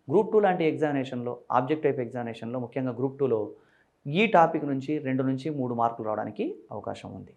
గ్రూప్ 2 లాంటి ఎగ్జామినేషన్లో, ఆబ్జెక్ట్ టైప్ ఎగ్జామినేషన్లో ముఖ్యంగా గ్రూప్ 2లో ఈ టాపిక్ నుంచి 2 నుంచి 3 మార్కులు రావడానికి అవకాశం ఉంది.